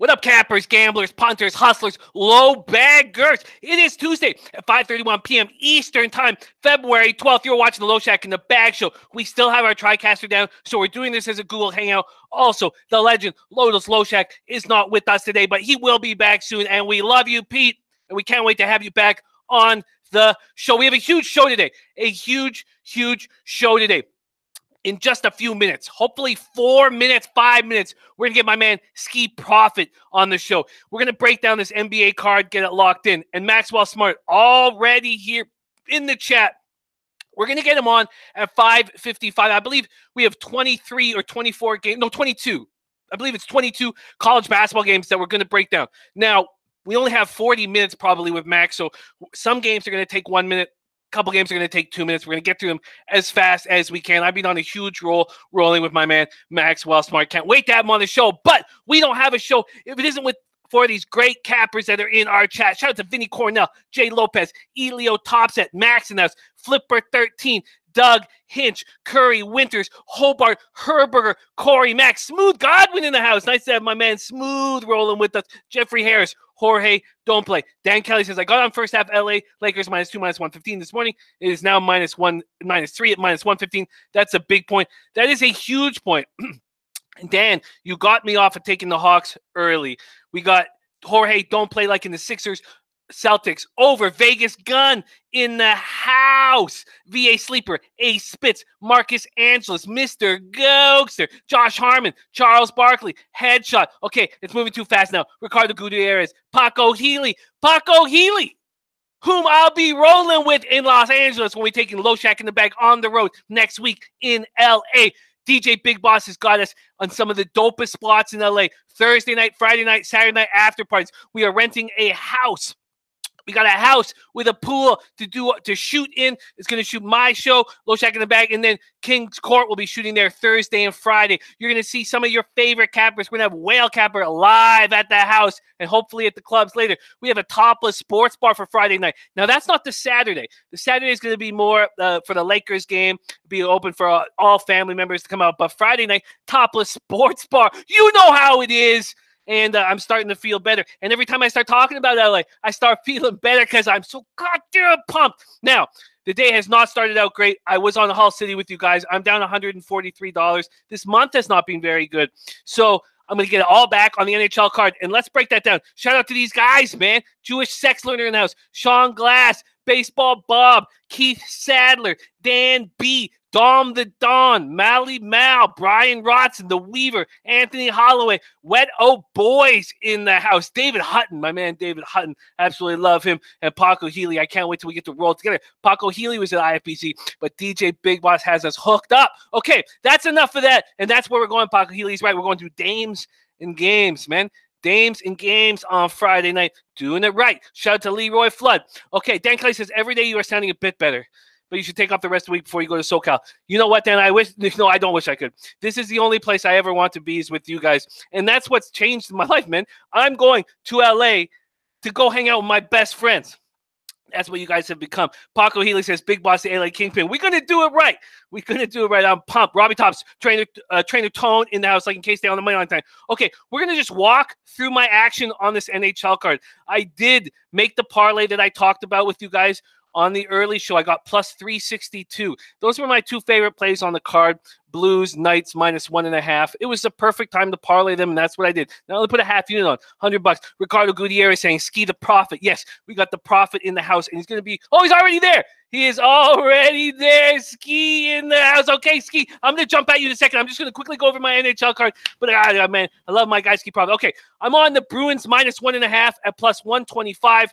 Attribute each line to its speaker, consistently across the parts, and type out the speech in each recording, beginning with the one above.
Speaker 1: What up, cappers, gamblers, punters, hustlers, low baggers? It is Tuesday at 5:31 p.m. Eastern Time, February 12th. You're watching the Low Shack and the Bag Show. We still have our TriCaster down, so we're doing this as a Google Hangout. Also, the legend, Lotus Low Shack, is not with us today, but he will be back soon, and we love you, Pete, and we can't wait to have you back on the show. We have a huge show today, a huge show today. In just a few minutes, hopefully 4 minutes, 5 minutes, we're going to get my man Ski Profit on the show. We're going to break down this NBA card, get it locked in. And Maxwell Smart already here in the chat. We're going to get him on at 5:55. I believe we have 23 or 24 games. No, 22. I believe it's 22 college basketball games that we're going to break down. Now, we only have 40 minutes probably with Max, so some games are going to take 1 minute. Couple games are going to take 2 minutes. We're going to get through them as fast as we can. I've been on a huge rolling with my man, Maxwell Smart. Can't wait to have him on the show, but we don't have a show if it isn't for these great cappers that are in our chat. Shout out to Vinny Cornell, Jay Lopez, Elio Topset, Max and us, Flipper13, Doug, Hinch, Curry, Winters, Hobart, Herberger, Corey, Max, Smooth Godwin in the house. Nice to have my man Smooth rolling with us. Jeffrey Harris, Jorge, don't play. Dan Kelly says, I got on first half LA Lakers -2, -115 this morning. It is now -3 at -115. That's a big point. That is a huge point. Dan, you got me off of taking the Hawks early. We got Jorge, don't play like in the Sixers. Celtics over Vegas Gun in the house. VA Sleeper, A Spitz, Marcus Angeles, Mr. Gokester, Josh Harmon, Charles Barkley, Headshot. Okay, it's moving too fast now. Ricardo Gutierrez, Paco Healy, whom I'll be rolling with in Los Angeles when we're taking Low Shack in the Bag on the road next week in LA. DJ Big Boss has got us on some of the dopest spots in LA. Thursday night, Friday night, Saturday night after parties. We are renting a house. We got a house with a pool to shoot in. It's going to shoot my show, Low Shack in the Bag, and then King's Court will be shooting there Thursday and Friday. You're going to see some of your favorite cappers. We're going to have Whale Capper live at the house and hopefully at the clubs later. We have a topless sports bar for Friday night. Now, that's not the Saturday. The Saturday is going to be more for the Lakers game, be open for all family members to come out. But Friday night, topless sports bar. You know how it is. And I'm starting to feel better. And every time I start talking about LA, I start feeling better because I'm so goddamn pumped. Now, the day has not started out great. I was on the Hull City with you guys. I'm down $143. This month has not been very good. So I'm going to get it all back on the NHL card. And let's break that down. Shout out to these guys, man. Jewish sex learner in the house. Sean Glass, Baseball Bob, Keith Sadler, Dan B., Dom the Don, Mally Mal, Brian Rotson, The Weaver, Anthony Holloway, Wet O Boys in the house. David Hutton, my man David Hutton, absolutely love him. And Paco Healy, I can't wait till we get to roll together. Paco Healy was at IFBC, but DJ Big Boss has us hooked up. Okay, that's enough of that. And that's where we're going. Paco Healy's right. We're going to Dames and Games, man. Dames and Games on Friday night. Doing it right. Shout out to Leroy Flood. Okay, Dan Clay says, every day you are sounding a bit better, but you should take off the rest of the week before you go to SoCal. You know what, Dan? I don't wish I could. This is the only place I ever want to be is with you guys. And that's what's changed in my life, man. I'm going to LA to go hang out with my best friends. That's what you guys have become. Paco Healy says, Big Boss, the LA Kingpin. We're going to do it right. We're going to do it right. I'm pumped. Robbie Tops, trainer Tone in the house, like in case they're on the money line time. Okay, we're going to just walk through my action on this NHL card. I did make the parlay that I talked about with you guys on the early show. I got plus 362. Those were my two favorite plays on the card. Blues, Knights, -1.5. It was the perfect time to parlay them, and that's what I did. Now, let me put a half unit on, $100. Ricardo Gutierrez saying, Ski the Prophet. Yes, we got the Prophet in the house, and he's going to be, he's already there. He is already there. Ski in the house. Okay, Ski, I'm going to jump at you in a second. I'm just going to quickly go over my NHL card. But, man, I love my guy, Ski Prophet. Okay, I'm on the Bruins -1.5 at plus 125.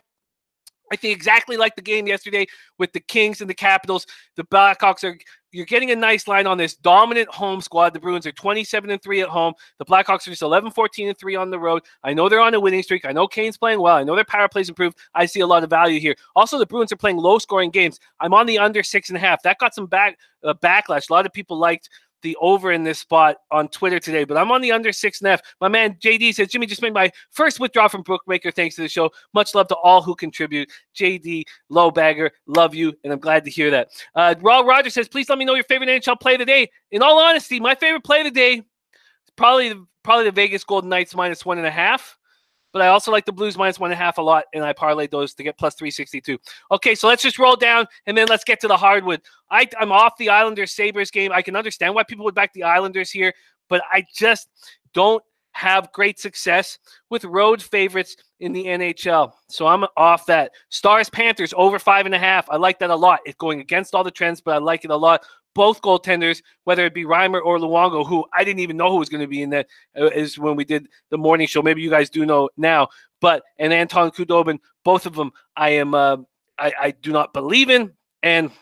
Speaker 1: I think exactly like the game yesterday with the Kings and the Capitals. The Blackhawks you're getting a nice line on this dominant home squad. The Bruins are 27-3 at home. The Blackhawks are just 11-14-3 on the road. I know they're on a winning streak. I know Kane's playing well. I know their power plays improved. I see a lot of value here. Also, the Bruins are playing low-scoring games. I'm on the under 6.5. That got some backlash. A lot of people liked the over in this spot on Twitter today, but I'm on the under 6.5. My man JD says, Jimmy just made my first withdrawal from Bookmaker. Thanks to the show. Much love to all who contribute. JD, low bagger, love you, and I'm glad to hear that. Raw Roger says, please let me know your favorite NHL play of the day. In all honesty, my favorite play of the day is probably the Vegas Golden Knights -1.5. but I also like the Blues -1.5 a lot, and I parlayed those to get plus 362. Okay, so let's just roll down, and then let's get to the hardwood. I'm off the Islanders-Sabres game. I can understand why people would back the Islanders here, but I just don't have great success with road favorites in the NHL. So I'm off that. Stars-Panthers over 5.5. I like that a lot. It's going against all the trends, but I like it a lot. Both goaltenders, whether it be Reimer or Luongo, who I didn't even know who was going to be in that, is when we did the morning show. Maybe you guys do know now. And Anton Khudobin, both of them I do not believe in, and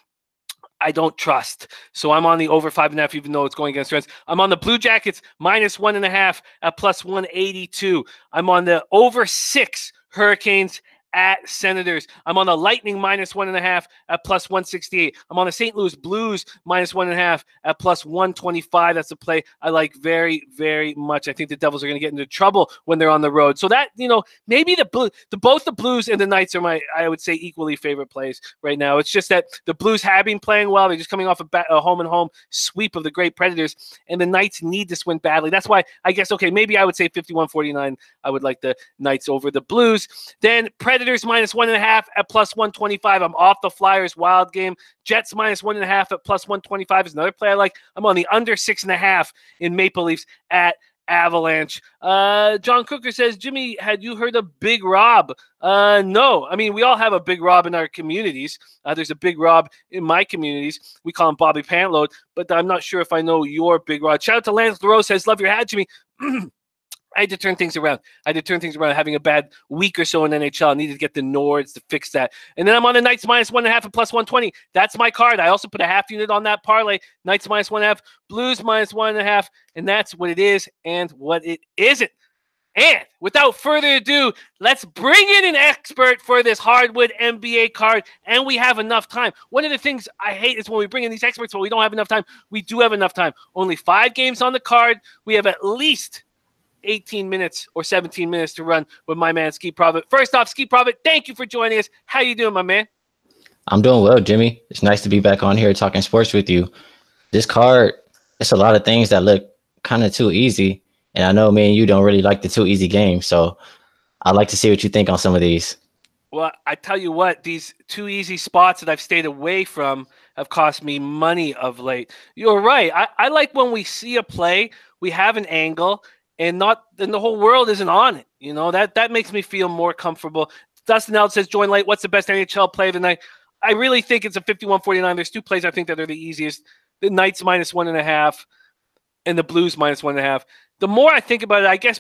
Speaker 1: I don't trust. So I'm on the over 5.5, even though it's going against trends. I'm on the Blue Jackets -1.5 at plus 182. I'm on the over 6 Hurricanes at Senators. I'm on the Lightning -1.5 at plus 168. I'm on the St. Louis Blues -1.5 at plus 125. That's a play I like very, very much. I think the Devils are going to get into trouble when they're on the road. So that, maybe both the Blues and the Knights are I would say, equally favorite plays right now. It's just that the Blues have been playing well. They're just coming off a home-and-home sweep of the Great Predators, and the Knights need this win badly. That's why I guess, okay, maybe I would say 51-49. I would like the Knights over the Blues. Then Predators -1.5 at plus 125. I'm off the Flyers wild game. Jets -1.5 at plus 125 is another play I like. I'm on the under 6.5 in Maple Leafs at Avalanche. John Cooker says, Jimmy, had you heard of Big Rob? No. I mean, we all have a Big Rob in our communities. There's a Big Rob in my communities. We call him Bobby Pantload, but I'm not sure if I know your Big Rob. Shout out to Lance LaRose, says, love your hat, Jimmy. I had to turn things around. Having a bad week or so in NHL. I needed to get the Nords to fix that. And then I'm on the Knights -1.5 at plus 120. That's my card. I also put a half unit on that parlay. Knights -1.5, Blues -1.5, and that's what it is and what it isn't. And without further ado, let's bring in an expert for this hardwood NBA card, and we have enough time. One of the things I hate is when we bring in these experts, but we don't have enough time. We do have enough time. Only 5 games on the card. We have at least 18 minutes or 17 minutes to run with my man Ski Prophet. First off, Ski Prophet, thank you for joining us. How you doing, my man?
Speaker 2: I'm doing well, Jimmy. It's nice to be back on here talking sports with you. This card, it's a lot of things that look kind of too easy, and I know me and you don't really like the too easy games, so I'd like to see what you think on some of these.
Speaker 1: Well, I tell you what, these too easy spots that I've stayed away from have cost me money of late. You're right. I like when we see a play, we have an angle, and the whole world isn't on it. That makes me feel more comfortable. Dustin L says, join late. What's the best NHL play of the night? I really think it's a 51-49. There's 2 plays I think that are the easiest. The Knights -1.5 and the Blues -1.5. The more I think about it, I guess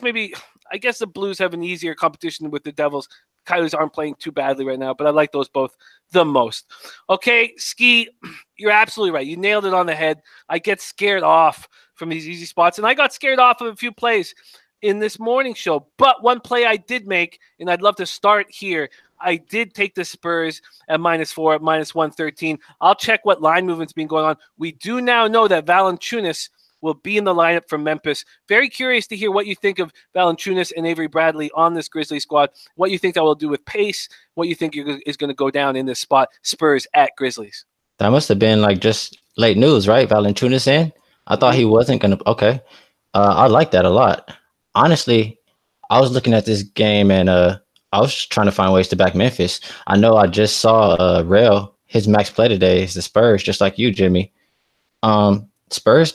Speaker 1: the Blues have an easier competition with the Devils. Coyotes aren't playing too badly right now, but I like those both the most. Okay, Ski, you're absolutely right. You nailed it on the head. I get scared off from these easy spots, and I got scared off of a few plays in this morning show. But one play I did make, and I'd love to start here. I did take the Spurs at -4 at -113. I'll check what line movement's been going on. We do now know that Valanciunas will be in the lineup for Memphis. Very curious to hear what you think of Valanciunas and Avery Bradley on this Grizzlies squad, what you think that will do with pace, what you think is going to go down in this spot, Spurs at Grizzlies.
Speaker 2: That must have been like just late news, right? Valanciunas in? I thought he wasn't going to. Okay. I like that a lot. Honestly, I was looking at this game and I was trying to find ways to back Memphis. I know I just saw Rail, his max play today is the Spurs, just like you, Jimmy. Spurs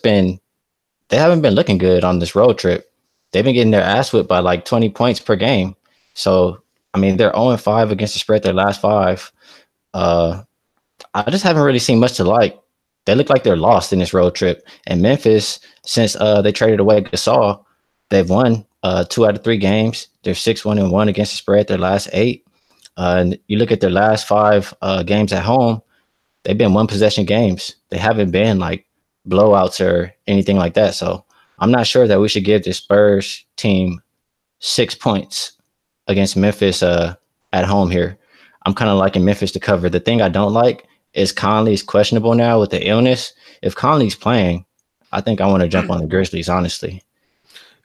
Speaker 2: they haven't been looking good on this road trip. They've been getting their ass whipped by like 20 points per game. So, I mean, they're 0-5 against the spread their last 5. I just haven't really seen much to like. They look like they're lost in this road trip. And Memphis, since they traded away Gasol, they've won 2 out of 3 games. They're 6-1-1 against the spread their last 8. And you look at their last 5 games at home, they've been 1-possession games. They haven't been like blowouts or anything like that. So I'm not sure that we should give the Spurs team 6 points against Memphis at home here. I'm kind of liking Memphis to cover. The thing I don't like is Conley's questionable now with the illness. If Conley's playing, I think I want to jump on the Grizzlies, honestly.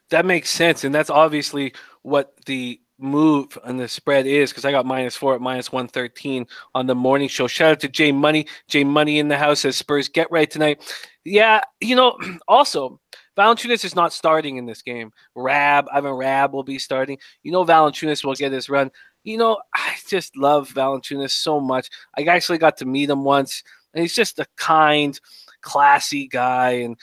Speaker 1: That makes sense, and that's obviously what the move on the spread is, because I got -4 at -113 on the morning show. Shout out to Jay Money. Jay Money in the house says Spurs get right tonight. Yeah, also Valanciunas is not starting in this game. Ivan Rabb will be starting. Valanciunas will get his run. I just love Valanciunas so much. I actually got to meet him once, and he's just a kind, classy guy. And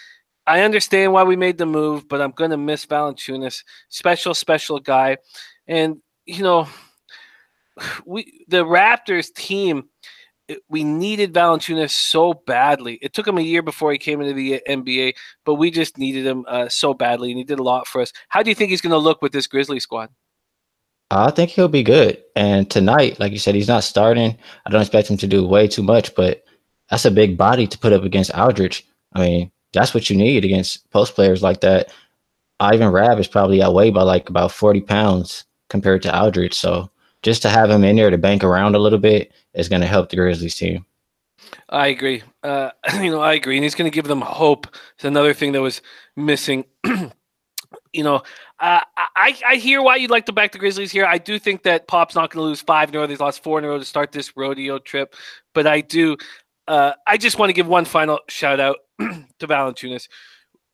Speaker 1: I understand why we made the move, but I'm going to miss Valanciunas. Special guy. And, the Raptors team, we needed Valanciunas so badly. It took him a year before he came into the NBA, but we just needed him so badly, and he did a lot for us. How do you think he's going to look with this Grizzlies squad?
Speaker 2: I think he'll be good. And tonight, like you said, he's not starting. I don't expect him to do way too much, but that's a big body to put up against Aldridge. I mean, that's what you need against post players like that. Ivan Rabb is probably outweighed by like about 40 pounds compared to Aldridge. So just to have him in there to bank around a little bit is going to help the Grizzlies team.
Speaker 1: I agree. I agree. And he's going to give them hope. It's another thing that was missing. I hear why you'd like to back the Grizzlies here. I do think that Pop's not going to lose 5 in a row. They've lost 4 in a row to start this rodeo trip. But I just want to give one final shout out to Valanciunas.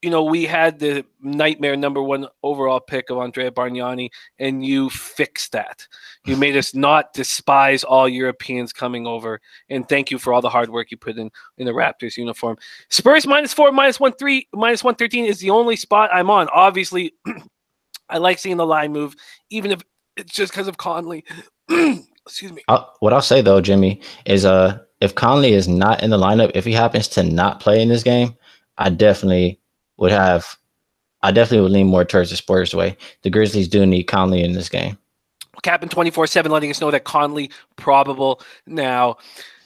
Speaker 1: We had the nightmare number 1 overall pick of Andrea Bargnani, and you fixed that. You made us not despise all Europeans coming over, and thank you for all the hard work you put in the Raptors uniform. Spurs -4, -113, -113 is the only spot I'm on. Obviously, I like seeing the line move, even if it's just because of Conley. Excuse me.
Speaker 2: What I'll say, though, Jimmy, is if Conley is not in the lineup, if he happens to not play in this game, I definitely would lean more towards the Spurs way. The Grizzlies do need Conley in this game.
Speaker 1: Captain 24/7 letting us know that Conley probable now.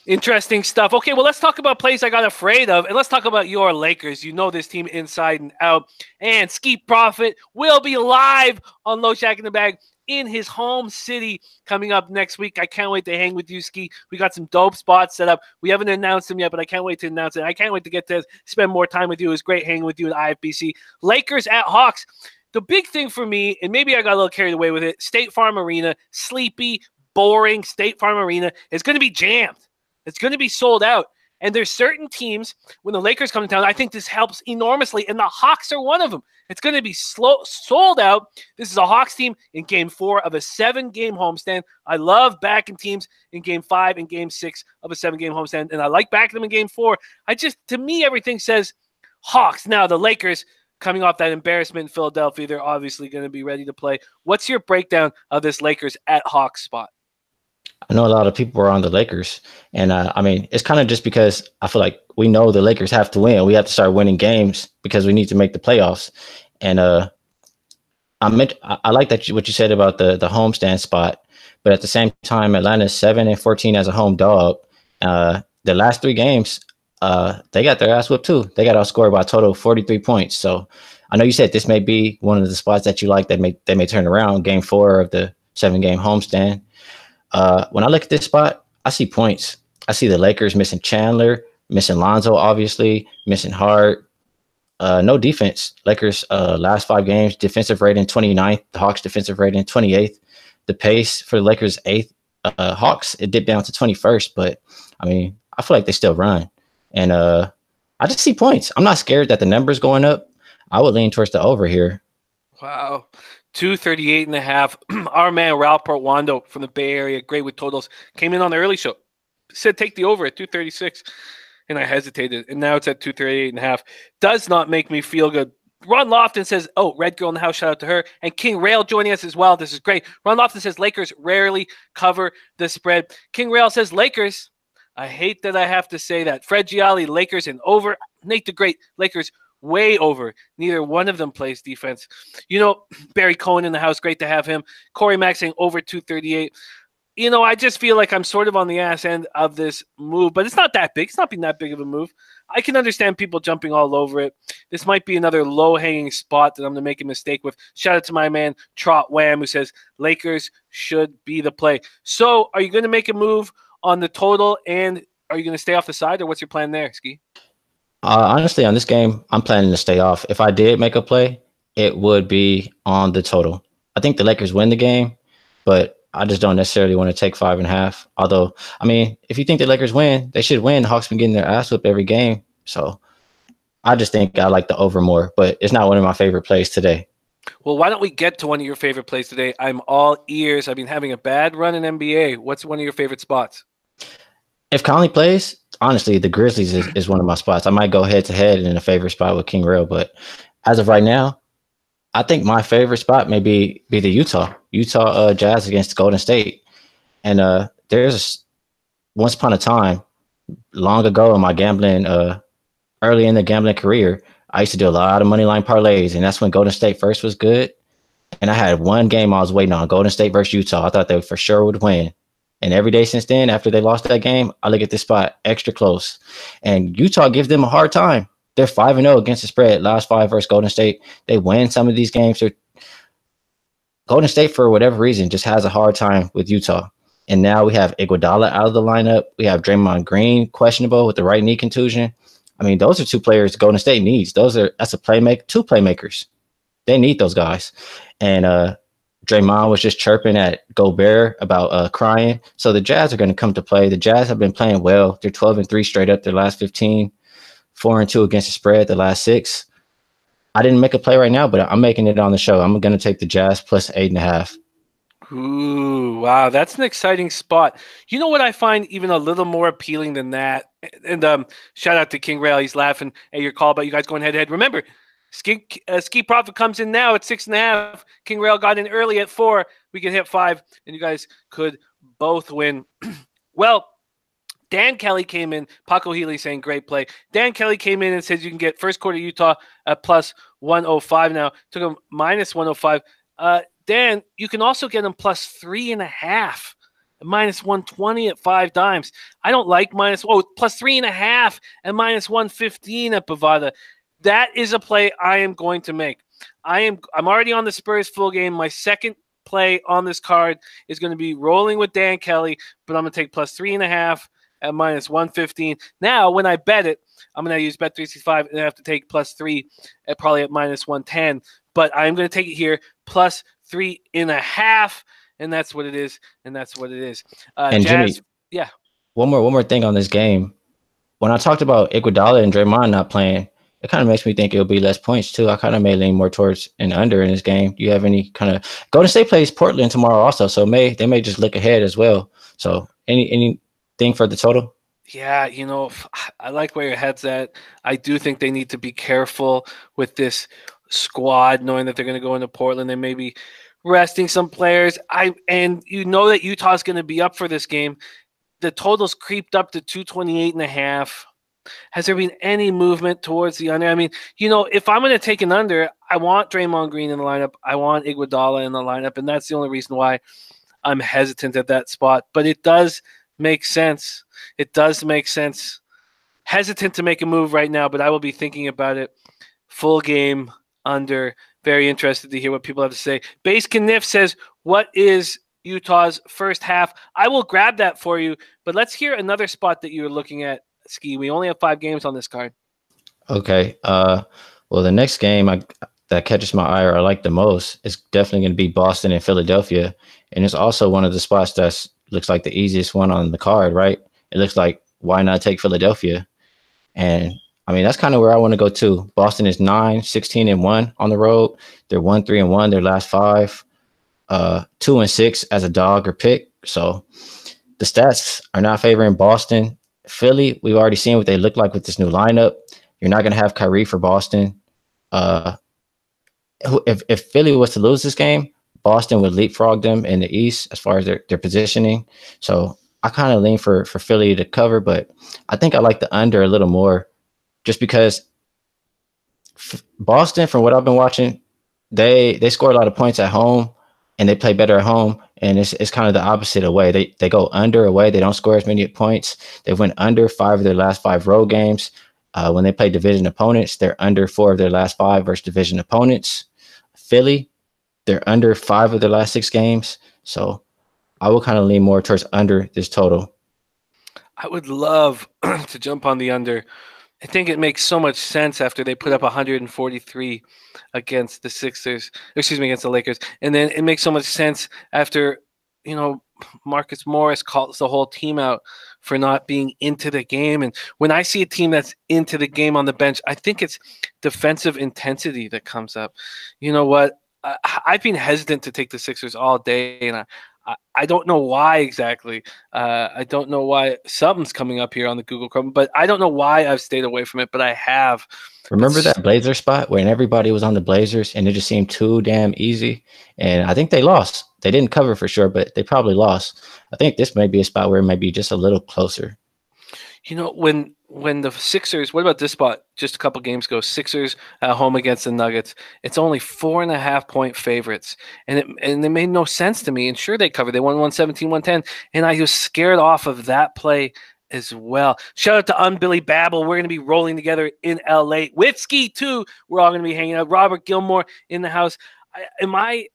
Speaker 1: Interesting stuff. Okay, well, let's talk about plays I got afraid of, and let's talk about your Lakers. You know this team inside and out. And Ski Profit will be live on Low Shack in the Bag in his home city coming up next week. I can't wait to hang with you, Ski. We got some dope spots set up. We haven't announced them yet, but I can't wait to announce it. I can't wait to get to spend more time with you. It was great hanging with you at IFBC. Lakers at Hawks. The big thing for me, and maybe I got a little carried away with it, State Farm Arena, sleepy, boring State Farm Arena is going to be jammed. It's going to be sold out. And there's certain teams, when the Lakers come to town, I think this helps enormously, and the Hawks are one of them. It's going to be sold out. This is a Hawks team in Game 4 of a 7-game homestand. I love backing teams in Game 5 and Game 6 of a 7-game homestand, and I like backing them in Game 4. To me, everything says Hawks. Now, the Lakers, coming off that embarrassment in Philadelphia, they're obviously going to be ready to play. What's your breakdown of this Lakers at Hawks spot?
Speaker 2: I know a lot of people are on the Lakers, and it's kind of just because I feel like we know the Lakers have to win. We have to start winning games because we need to make the playoffs. And I like that what you said about the homestand spot, but at the same time, Atlanta's 7-14 as a home dog. The last 3 games, they got their ass whipped too. They got outscored by a total of 43 points. So I know you said this may be one of the spots that you like that they may turn around. Game 4 of the 7-game homestand. When I look at this spot, I see points. I see the Lakers missing Chandler, missing Lonzo, obviously, missing Hart. No defense. Lakers last 5 games, defensive rating 29th. The Hawks defensive rating 28th. The pace for the Lakers 8th. Hawks, it dipped down to 21st, but I feel like they still run. And I just see points. I'm not scared that the number's going up. I would lean towards the over here.
Speaker 1: Wow. 238.5. Our man Ralph Portwando from the Bay Area, great with totals, came in on the early show. Said take the over at 236, and I hesitated, and now it's at 238.5. Does not make me feel good. Ron Lofton says, oh, Red Girl in the house, shout out to her. And King Rail joining us as well. This is great. Ron Lofton says Lakers rarely cover the spread. King Rail says Lakers. I hate that I have to say that. Fred Gialli, Lakers and over. Nate the Great, Lakers way over. Neither one of them plays defense. Barry Cohen in the house, great to have him. Corey Mack saying over 238. I just feel like I'm sort of on the ass end of this move, but it's not that big. It's not been that big of a move. I can understand people jumping all over it. This might be another low-hanging spot that I'm going to make a mistake with. Shout out to my man, Trot Wham, who says Lakers should be the play. So are you going to make a move on the total, and are you going to stay off the side, or what's your plan there, Ski?
Speaker 2: Honestly, on this game, I'm planning to stay off. If I did make a play, it would be on the total. I think the Lakers win the game, but I just don't necessarily want to take 5.5. Although, if you think the Lakers win, they should win. Hawks been getting their ass whipped every game. So I just think I like the over more, but it's not one of my favorite plays today.
Speaker 1: Well, why don't we get to one of your favorite plays today? I'm all ears. I've been having a bad run in NBA. What's one of your favorite spots?
Speaker 2: If Conley plays, honestly, the Grizzlies is one of my spots. I might go head to head in a favorite spot with King Rail, but as of right now, I think my favorite spot may be the Utah Jazz against Golden State. And there's once upon a time, long ago in my gambling, early in the gambling career, I used to do a lot of money line parlays, and that's when Golden State first was good. And I had one game I was waiting on, Golden State versus Utah. I thought they for sure would win. And every day since then, after they lost that game, I look at this spot extra close. And Utah gives them a hard time. They're 5-0 against the spread, last 5 versus Golden State. They win some of these games. Golden State, for whatever reason, just has a hard time with Utah. And now we have Iguodala out of the lineup. We have Draymond Green questionable with the right knee contusion. I mean, those are 2 players Golden State needs. That's a playmaker, 2 playmakers. They need those guys. And Draymond was just chirping at Gobert about crying. So the Jazz are going to come to play. The Jazz have been playing well. They're 12-3 straight up their last 15, 4-2 against the spread the last 6. I didn't make a play right now, but I'm making it on the show. I'm going to take the Jazz plus 8.5.
Speaker 1: Ooh, wow, that's an exciting spot. You know what I find even a little more appealing than that? And shout out to King Rail. He's laughing at your call about you guys going head-to-head. Remember, Ski Profit comes in now at 6.5. King Rail got in early at 4. We can hit 5, and you guys could both win. Well, Dan Kelly came in. Paco Healy saying great play. Dan Kelly came in and says you can get first quarter Utah at plus 105 now. Took him minus 105. Dan, you can also get him plus 3.5. Minus 120 at 5 dimes. I don't like plus 3.5 and minus 115 at Bovada. That is a play I am going to make. I'm already on the Spurs full game. My second play on this card is going to be rolling with Dan Kelly, but I'm going to take plus 3.5 at minus 115. Now, when I bet it, I'm going to use Bet365 and I have to take plus 3 at probably at minus 110. But I'm going to take it here plus 3.5, and that's what it is. And that's what it is.
Speaker 2: And
Speaker 1: Jazz,
Speaker 2: Jimmy,
Speaker 1: yeah.
Speaker 2: One more thing on this game. When I talked about Iguodala and Draymond not playing, it kind of makes me think it'll be less points too. I kind of may lean more towards an under in this game. Do you have any kind of Golden State plays Portland tomorrow also, so they may just look ahead as well. So anything for the total?
Speaker 1: Yeah, I like where your head's at. I do think they need to be careful with this squad, knowing that they're going to go into Portland. They may be resting some players. And you know that Utah's going to be up for this game. The total's creeped up to 228.5. Has there been any movement towards the under? I mean, if I'm going to take an under, I want Draymond Green in the lineup. I want Iguodala in the lineup, and that's the only reason why I'm hesitant at that spot. But it does make sense. It does make sense. Hesitant to make a move right now, but I will be thinking about it. Full game under. Very interested to hear what people have to say. Base Kniff says, what is Utah's first half? I will grab that for you, but let's hear another spot that you're looking at, Ski. We only have 5 games on this card.
Speaker 2: Okay. Well, the next game that catches my eye or I like the most is definitely going to be Boston and Philadelphia. And it's also one of the spots that looks like the easiest one on the card, right? It looks like, why not take Philadelphia? And I mean, that's kind of where I want to go too. Boston is 9-16-1 on the road. They're 1-3-1 their last 5, 2-6 as a dog or pick. So the stats are not favoring Boston. Philly, we've already seen what they look like with this new lineup. You're not going to have Kyrie for Boston. If Philly was to lose this game, Boston would leapfrog them in the East as far as their positioning. So I kind of lean for Philly to cover, but I think I like the under a little more just because Boston, from what I've been watching, they score a lot of points at home and they play better at home. And it's kind of the opposite away. They go under away. They don't score as many points. They went under 5 of their last 5 road games. When they play division opponents, they're under 4 of their last 5 versus division opponents. Philly, they're under 5 of their last 6 games. So I will kind of lean more towards under this total.
Speaker 1: I would love to jump on the under. I think it makes so much sense after they put up 143 against the against the Lakers. And then it makes so much sense after, Marcus Morris calls the whole team out for not being into the game. And when I see a team that's into the game on the bench, I think it's defensive intensity that comes up. You know what? I've been hesitant to take the Sixers all day, and I don't know why exactly. I don't know why. Something's coming up here on the Google Chrome, but I don't know why I've stayed away from it, but I have.
Speaker 2: Remember that Blazer spot when everybody was on the Blazers and it just seemed too damn easy? And I think they lost. They didn't cover for sure, but they probably lost. I think this may be a spot where it might be just a little closer.
Speaker 1: You know, when the Sixers, what about this spot? Just a couple games ago, Sixers at home against the Nuggets. It's only 4.5-point favorites, and it made no sense to me. And sure, they covered. They won 117-110, and I was scared off of that play as well. Shout out to Unbilly Babble. We're going to be rolling together in LA with Ski too. We're all going to be hanging out. Robert Gilmore in the house. I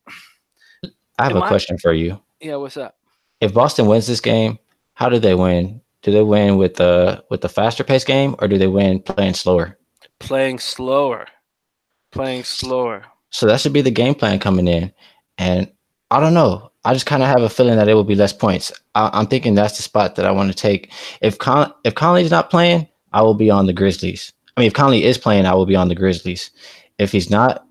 Speaker 2: have a question for you.
Speaker 1: Yeah, what's up?
Speaker 2: If Boston wins this game, how do they win? Do they win with the faster pace game, or do they win playing slower?
Speaker 1: Playing slower.
Speaker 2: So that should be the game plan coming in. And I don't know. I just kind of have a feeling that it will be less points. I'm thinking that's the spot that I want to take. If Conley's not playing, I will be on the Grizzlies. I mean, if Conley is playing, I will be on the Grizzlies. If he's not,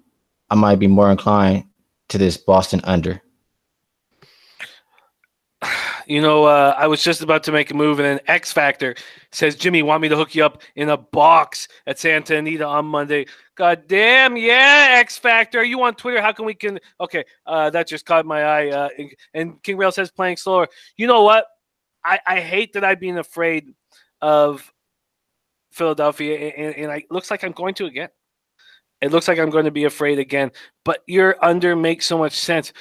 Speaker 2: I might be more inclined to this Boston under.
Speaker 1: You know, I was just about to make a move, and then X Factor says, Jimmy, want me to hook you up in a box at Santa Anita on Monday? God damn, yeah, X Factor. Are you on Twitter? How can we can? Okay, that just caught my eye. And King Rail says playing slower. You know what? I hate that I've been afraid of Philadelphia, and it looks like I'm going to again. It looks like I'm going to be afraid again. But your under makes so much sense.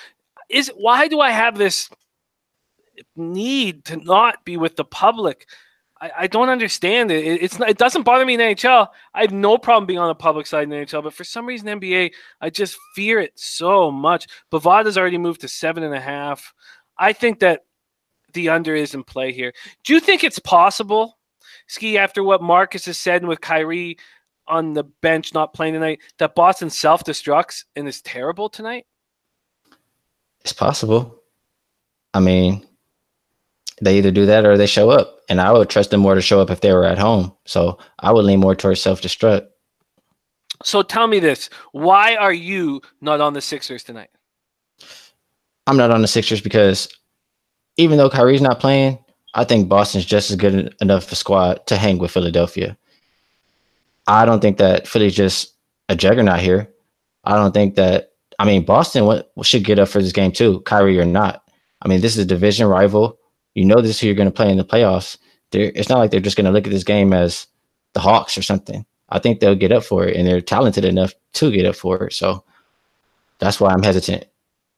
Speaker 1: Why do I have this need to not be with the public? I don't understand it. It doesn't bother me in NHL. I have no problem being on the public side in NHL, but for some reason NBA, I just fear it so much. Bovada's already moved to 7.5. I think that the under is in play here. Do you think it's possible, Ski, after what Marcus has said, and with Kyrie on the bench not playing tonight, that Boston self-destructs and is terrible tonight?
Speaker 2: It's possible. I mean, they either do that or they show up. And I would trust them more to show up if they were at home. So I would lean more towards self-destruct.
Speaker 1: So tell me this. Why are you not on the Sixers tonight?
Speaker 2: I'm not on the Sixers because even though Kyrie's not playing, I think Boston's just as good enough a squad to hang with Philadelphia. I don't think that Philly's just a juggernaut here. I don't think that – I mean, Boston should get up for this game too, Kyrie or not. I mean, this is a division rival. You know this is who you're going to play in the playoffs. It's not like they're just going to look at this game as the Hawks or something. I think they'll get up for it, and they're talented enough to get up for it. So that's why I'm hesitant.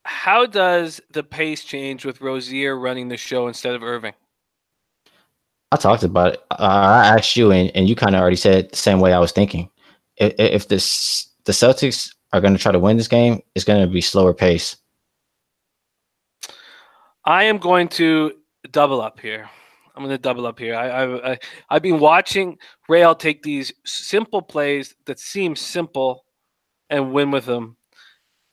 Speaker 1: How does the pace change with Rozier running the show instead of Irving?
Speaker 2: I talked about it. I asked you, and you kind of already said the same way I was thinking. If the Celtics are going to try to win this game, it's going to be slower pace.
Speaker 1: I am going to double up here. I've been watching Rail take these simple plays that seem simple and win with them.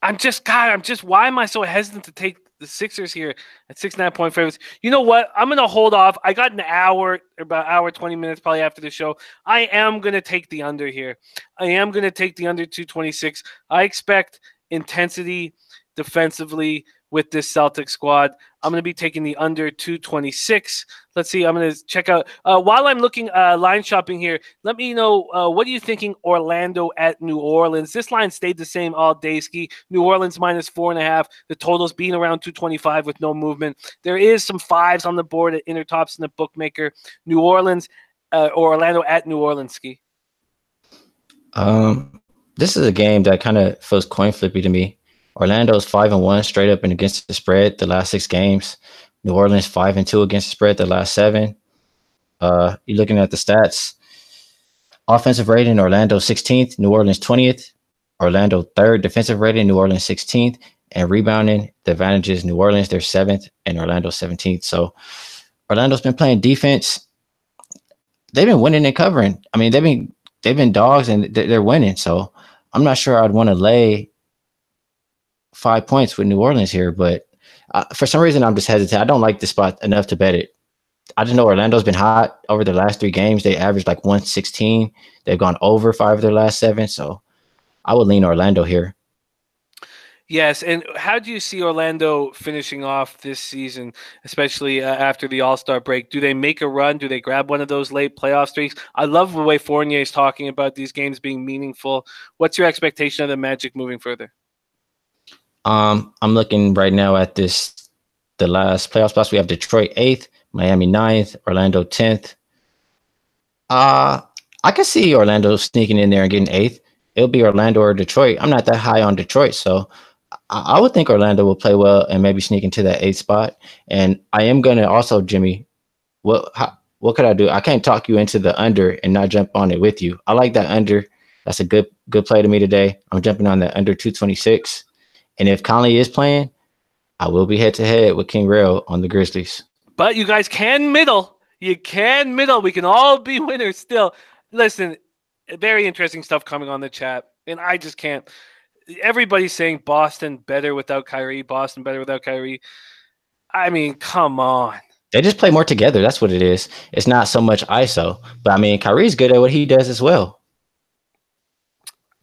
Speaker 1: Why am I so hesitant to take the Sixers here at 6.5-point favorites? You know what? I'm going to hold off. I got an hour, about hour, 20 minutes probably after the show. I am going to take the under here. I am going to take the under 226. I expect intensity defensively with this Celtic squad. I'm going to be taking the under 226. Let's see. I'm going to check out. While I'm looking line shopping here, let me know, what are you thinking Orlando at New Orleans? This line stayed the same all day, Ski. New Orleans -4.5. The total's being around 225 with no movement. There is some fives on the board at Intertops and the bookmaker. New Orleans or Orlando at New Orleans, Ski.
Speaker 2: This is a game that kind of feels coin flippy to me. Orlando's 5-1 straight up and against the spread the last 6 games. New Orleans 5-2 against the spread the last 7. You're looking at the stats. Offensive rating, Orlando 16th, New Orleans 20th. Orlando 3rd defensive rating, New Orleans 16th. And rebounding, the advantage is New Orleans, they're 7th, and Orlando 17th. So Orlando's been playing defense. They've been winning and covering. I mean, they've been dogs and they're winning. So I'm not sure I'd want to lay 5 points with New Orleans here, but for some reason I'm just hesitant. I don't like the spot enough to bet it. I just know Orlando's been hot over the last 3 games. They averaged like 116. They've gone over 5 of their last 7. So I would lean Orlando here.
Speaker 1: Yes, and how do you see Orlando finishing off this season, especially after the All-Star break? Do they make a run? Do they grab one of those late playoff streaks? I love the way Fournier is talking about these games being meaningful. What's your expectation of the Magic moving further?
Speaker 2: I'm looking right now at the last playoff spots. We have Detroit 8th, Miami 9th, Orlando 10th. I can see Orlando sneaking in there and getting 8th. It'll be Orlando or Detroit. I'm not that high on Detroit, so I would think Orlando will play well and maybe sneak into that 8th spot. And I am going to also, Jimmy, what could I do? I can't talk you into the under and not jump on it with you. I like that under. That's a good play to me today. I'm jumping on that under 226. And if Conley is playing, I will be head-to-head with King Rail on the Grizzlies.
Speaker 1: But you guys can middle. You can middle. We can all be winners still. Listen, very interesting stuff coming on the chat. And I just can't. Everybody's saying Boston better without Kyrie. Boston better without Kyrie. I mean, come on.
Speaker 2: They just play more together. That's what it is. It's not so much ISO. But, I mean, Kyrie's good at what he does as well.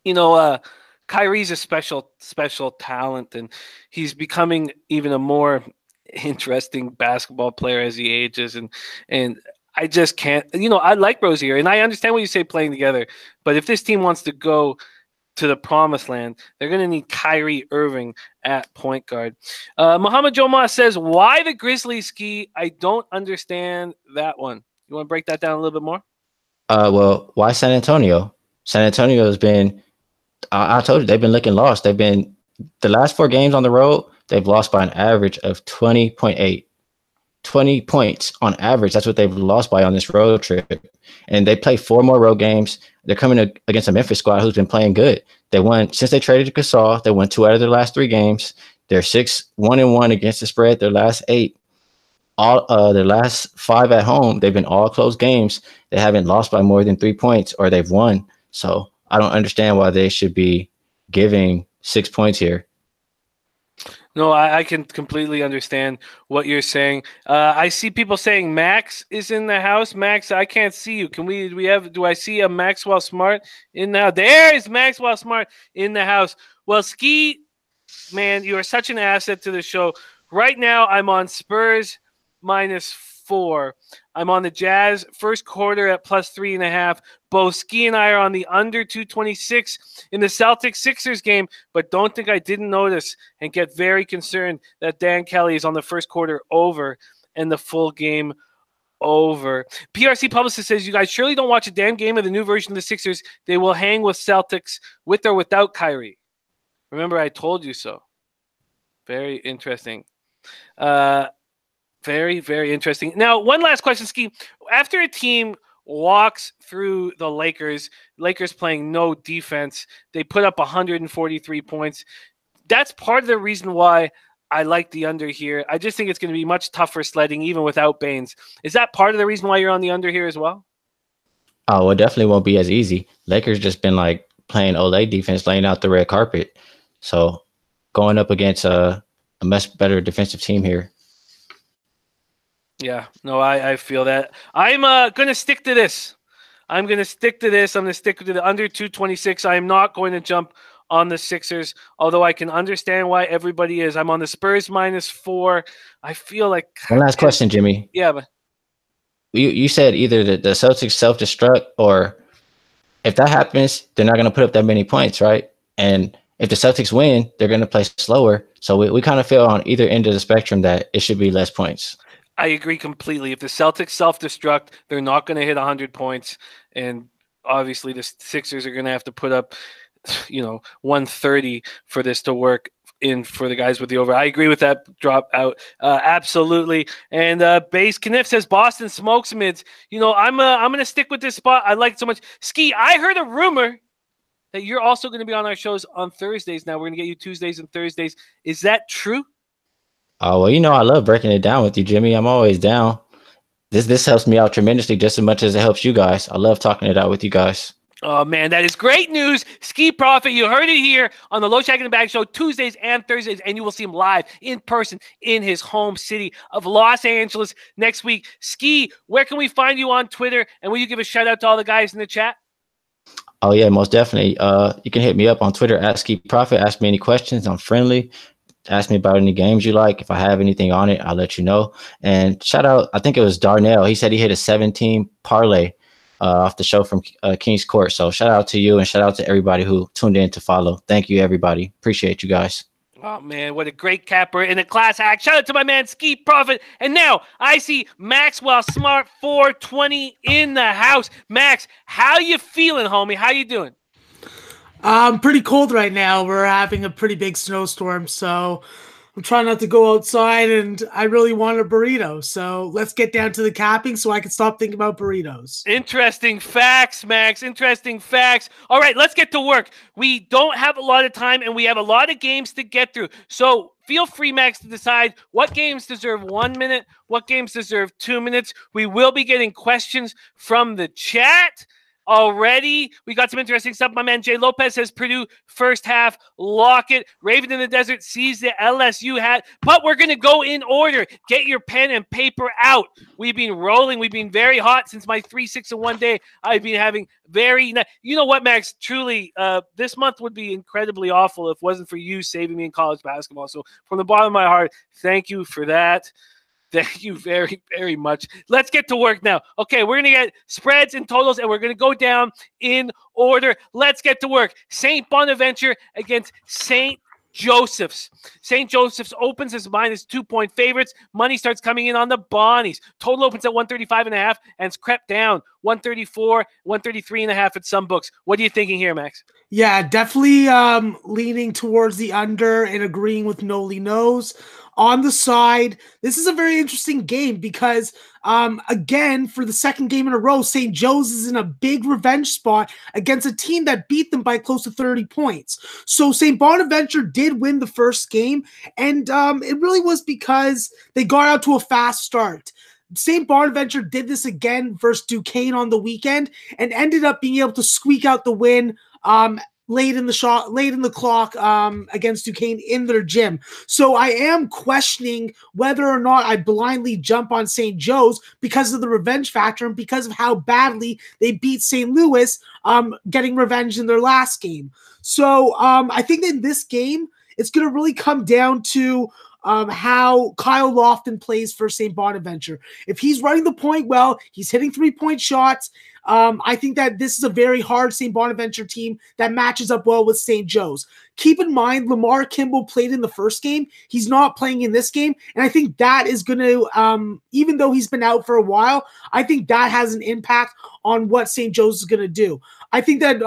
Speaker 1: You know, Kyrie's a special talent, and he's becoming even a more interesting basketball player as he ages. And I just can't. You know, I like Rozier, and I understand what you say playing together. But if this team wants to go to the promised land, they're going to need Kyrie Irving at point guard. Muhammad Joma says, why the Grizzlies ski? I don't understand that one. You want to break that down a little bit more?
Speaker 2: Well, why San Antonio? San Antonio has been, I told you, they've been looking lost. They've been, the last 4 games on the road, they've lost by an average of 20.8. 20 points on average. That's what they've lost by on this road trip. And they play 4 more road games. They're coming against a Memphis squad who's been playing good. They won, since they traded to Gasol, they won 2 out of their last 3 games. They're 6-1-1 against the spread their last 8. All their last 5 at home, they've been all close games. They haven't lost by more than 3 points, or they've won. So I don't understand why they should be giving 6 points here.
Speaker 1: No, I can completely understand what you're saying. I see people saying Max is in the house. Max, I can't see you. Do I see a Maxwell Smart in the house? There is Maxwell Smart in the house. Well, Ski, man, you are such an asset to the show. Right now, I'm on Spurs -4. I'm on the Jazz first quarter at +3.5. Both Ski and I are on the under 226 in the Celtics-Sixers game, but don't think I didn't notice and get very concerned that Dan Kelly is on the first quarter over and the full game over. PRC Publicist says, you guys surely don't watch a damn game of the new version of the Sixers. They will hang with Celtics with or without Kyrie. Remember, I told you so. Very interesting. Very, very interesting. Now, one last question, Ski. After a team walks through the Lakers playing no defense, they put up 143 points. That's part of the reason why I like the under here. I just think it's going to be much tougher sledding even without Baines. Is that part of the reason why you're on the under here as well?
Speaker 2: Oh, well, it definitely won't be as easy. Lakers just been like playing Olay defense, laying out the red carpet. So going up against a much better defensive team here.
Speaker 1: Yeah, no, I feel that. I'm going to stick to this. I'm going to stick to the under 226. I am not going to jump on the Sixers, although I can understand why everybody is. I'm on the Spurs -4. I feel like...
Speaker 2: One last question, Jimmy.
Speaker 1: Yeah, but...
Speaker 2: You said either the Celtics self-destruct, or if that happens, they're not going to put up that many points, right? And if the Celtics win, they're going to play slower. So we kind of feel on either end of the spectrum that it should be less points.
Speaker 1: I agree completely. If the Celtics self-destruct, they're not going to hit 100 points. And obviously the Sixers are going to have to put up, 130 for this to work in for the guys with the over. I agree with that drop out. Absolutely. And Base Kniff says Boston smokes mids. I'm going to stick with this spot. I like it so much. Ski, I heard a rumor that you're also going to be on our shows on Thursdays. Now we're going to get you Tuesdays and Thursdays. Is that true?
Speaker 2: Oh, well, I love breaking it down with you, Jimmy. I'm always down. This helps me out tremendously just as much as it helps you guys. I love talking it out with you guys.
Speaker 1: Oh, man, that is great news. Ski Prophet, you heard it here on the Low Shack in the Bag show Tuesdays and Thursdays, and you will see him live in person in his home city of Los Angeles next week. Ski, where can we find you on Twitter, and will you give a shout-out to all the guys in the chat?
Speaker 2: Oh, yeah, most definitely. You can hit me up on Twitter at Ski Prophet. Ask me any questions. I'm friendly. Ask me about any games you like. If I have anything on it, I'll let you know. And shout out, I think it was Darnell. He said he hit a 17 parlay off the show from King's Court. So shout out to you and shout out to everybody who tuned in to follow. Thank you, everybody. Appreciate you guys.
Speaker 1: Oh, man, what a great capper and a class act. Shout out to my man, Ski Prophet. And now I see Maxwell Smart 420 in the house. Max, how you feeling, homie? How you doing?
Speaker 3: Pretty cold right now. We're having a pretty big snowstorm, so I'm trying not to go outside, and I really want a burrito. So let's get down to the capping so I can stop thinking about burritos.
Speaker 1: Interesting facts, Max. Interesting facts. All right, let's get to work. We don't have a lot of time, and we have a lot of games to get through. So feel free, Max, to decide what games deserve 1 minute, what games deserve 2 minutes. We will be getting questions from the chat. Already, we got some interesting stuff. My man Jay Lopez says Purdue first half, lock it. Raven in the Desert sees the LSU hat, but we're going to go in order. Get your pen and paper out. We've been rolling. We've been very hot since my 3-6-1 day. I've been having you know what, Max? Truly, this month would be incredibly awful if it wasn't for you saving me in college basketball. So from the bottom of my heart, thank you for that. Thank you very, very much. Let's get to work now. Okay, we're going to get spreads and totals, and we're going to go down in order. Let's get to work. St. Bonaventure against St. Joseph's. St. Joseph's opens as -2-point favorites. Money starts coming in on the Bonnies. Total opens at 135.5 and it's crept down 134, 133.5 at some books. What are you thinking here, Max?
Speaker 3: Yeah, definitely leaning towards the under and agreeing with Noli knows. On the side, this is a very interesting game because, again, for the second game in a row, St. Joe's is in a big revenge spot against a team that beat them by close to 30 points. So St. Bonaventure did win the first game, and it really was because they got out to a fast start. St. Bonaventure did this again versus Duquesne on the weekend and ended up being able to squeak out the win late in the clock against Duquesne in their gym. So I am questioning whether or not I blindly jump on St. Joe's because of the revenge factor and because of how badly they beat St. Louis, getting revenge in their last game. So I think in this game, it's going to really come down to how Kyle Lofton plays for St. Bonaventure. If he's running the point well, he's hitting 3-point shots. I think that this is a very hard St. Bonaventure team that matches up well with St. Joe's. Keep in mind, Lamar Kimball played in the first game. He's not playing in this game. And I think that is going to, even though he's been out for a while, I think that has an impact on what St. Joe's is going to do. I think that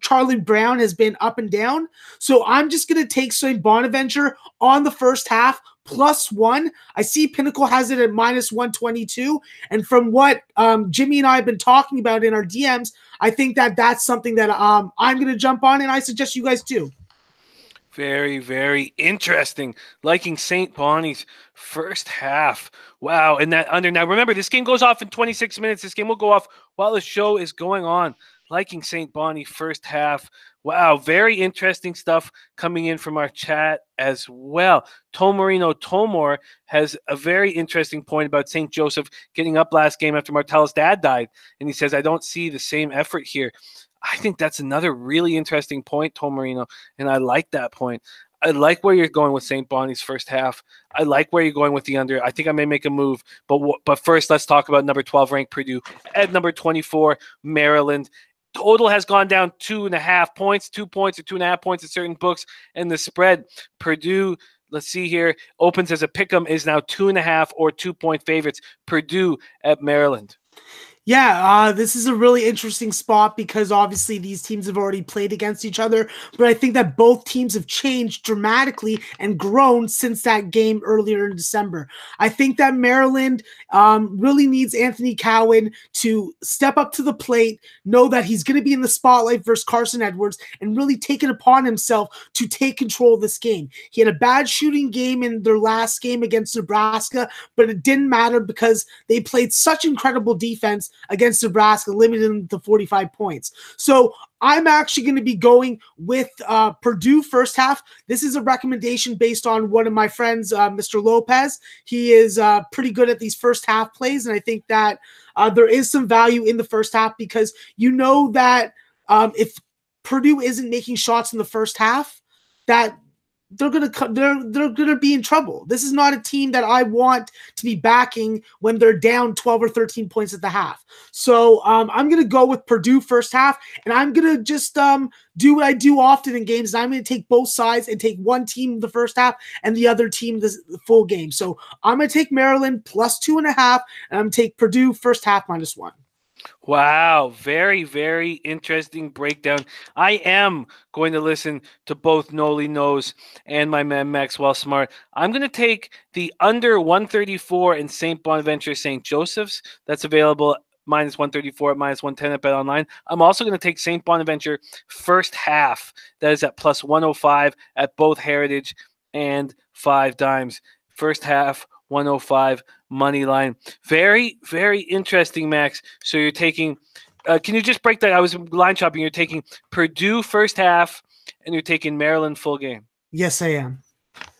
Speaker 3: Charlie Brown has been up and down. So I'm just going to take St. Bonaventure on the first half +1. I see Pinnacle has it at -122. And from what Jimmy and I have been talking about in our DMs, I think that that's something that I'm going to jump on, and I suggest you guys do.
Speaker 1: Very, very interesting. Liking St. Bonnie's first half. Wow. And that under. Now, remember, this game goes off in 26 minutes. This game will go off while the show is going on. Liking St. Bonnie first half. Wow, very interesting stuff coming in from our chat as well. Tomarino Tomor has a very interesting point about St. Joseph getting up last game after Martella's dad died. And he says, I don't see the same effort here. I think that's another really interesting point, Tomarino, and I like that point. I like where you're going with St. Bonnie's first half. I like where you're going with the under. I think I may make a move. But first, let's talk about number 12 ranked Purdue. At number 24, Maryland. Total has gone down 2.5 points, 2 points or 2.5 points at certain books. And the spread, Purdue, let's see here, opens as a pick'em, is now 2.5 or 2-point favorites. Purdue at Maryland.
Speaker 3: Yeah, this is a really interesting spot because obviously these teams have already played against each other, but I think that both teams have changed dramatically and grown since that game earlier in December. I think that Maryland really needs Anthony Cowan to step up to the plate, know that he's going to be in the spotlight versus Carson Edwards, and really take it upon himself to take control of this game. He had a bad shooting game in their last game against Nebraska, but it didn't matter because they played such incredible defense against Nebraska, limiting them to 45 points. So I'm actually going to be going with Purdue first half. This is a recommendation based on one of my friends, Mr. Lopez. He is pretty good at these first half plays, and I think that there is some value in the first half because you know that if Purdue isn't making shots in the first half, that they're gonna be in trouble. This is not a team that I want to be backing when they're down 12 or 13 points at the half. So I'm gonna go with Purdue first half, and I'm gonna just do what I do often in games. I'm gonna take both sides and take one team the first half and the other team the full game. So I'm gonna take Maryland plus 2.5, and I'm gonna take Purdue first half -1.
Speaker 1: Wow, very, very interesting breakdown. I am going to listen to both Noli Knows and my man Maxwell Smart. I'm going to take the under 134 in St. Bonaventure St. Joseph's. That's available -134 at -110 at BetOnline. I'm also going to take St. Bonaventure first half. That is at +105 at both Heritage and 5 Dimes. First half, 105 money line. Very, very interesting, Max. So you're taking, can you just break that? I was line shopping. You're taking Purdue first half and you're taking Maryland full game.
Speaker 3: Yes, I am.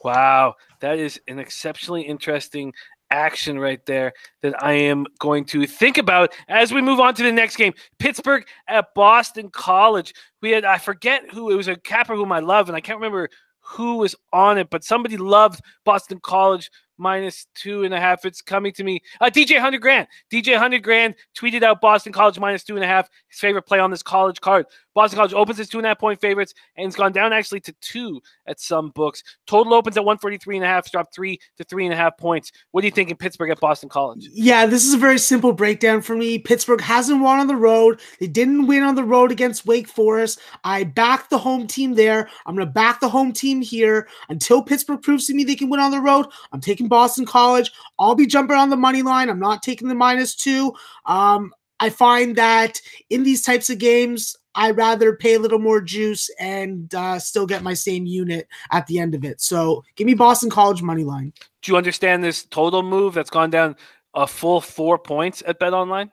Speaker 1: Wow. That is an exceptionally interesting action right there that I am going to think about as we move on to the next game. Pittsburgh at Boston College. We had, I forget who, it was a capper whom I love, and I can't remember who was on it, but somebody loved Boston College -2.5. It's coming to me. DJ 100 Grand. DJ 100 Grand tweeted out Boston College -2.5. His favorite play on this college card. Boston College opens as 2.5-point favorites and it's gone down actually to 2 at some books. Total opens at 143.5. It's dropped 3 to 3.5 points. What do you think in Pittsburgh at Boston College?
Speaker 3: Yeah, this is a very simple breakdown for me. Pittsburgh hasn't won on the road. They didn't win on the road against Wake Forest. I backed the home team there. I'm going to back the home team here until Pittsburgh proves to me they can win on the road. I'm taking Boston College. I'll be jumping on the money line. I'm not taking the -2. I find that in these types of games, I'd rather pay a little more juice and still get my same unit at the end of it. So give me Boston College money line.
Speaker 1: Do you understand this total move that's gone down a full 4 points at BetOnline?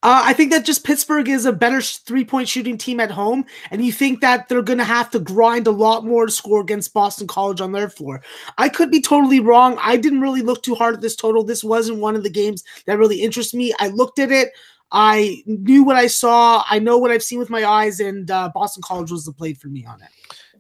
Speaker 3: I think that just Pittsburgh is a better three-point shooting team at home, and you think that they're going to have to grind a lot more to score against Boston College on their floor. I could be totally wrong. I didn't really look too hard at this total. This wasn't one of the games that really interests me. I looked at it. I knew what I saw. I know what I've seen with my eyes, and Boston College was the play for me on it.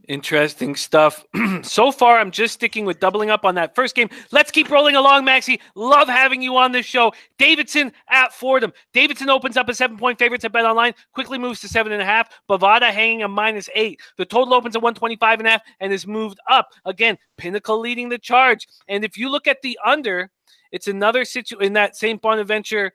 Speaker 1: Interesting stuff. So far, I'm just sticking with doubling up on that first game. Let's keep rolling along, Maxie. Love having you on this show. Davidson at Fordham. Davidson opens up a 7-point favorites at BetOnline, quickly moves to 7.5. Bovada hanging a -8. The total opens at 125.5 and is moved up. Again, Pinnacle leading the charge. And if you look at the under, it's another situation in that St. Bonaventure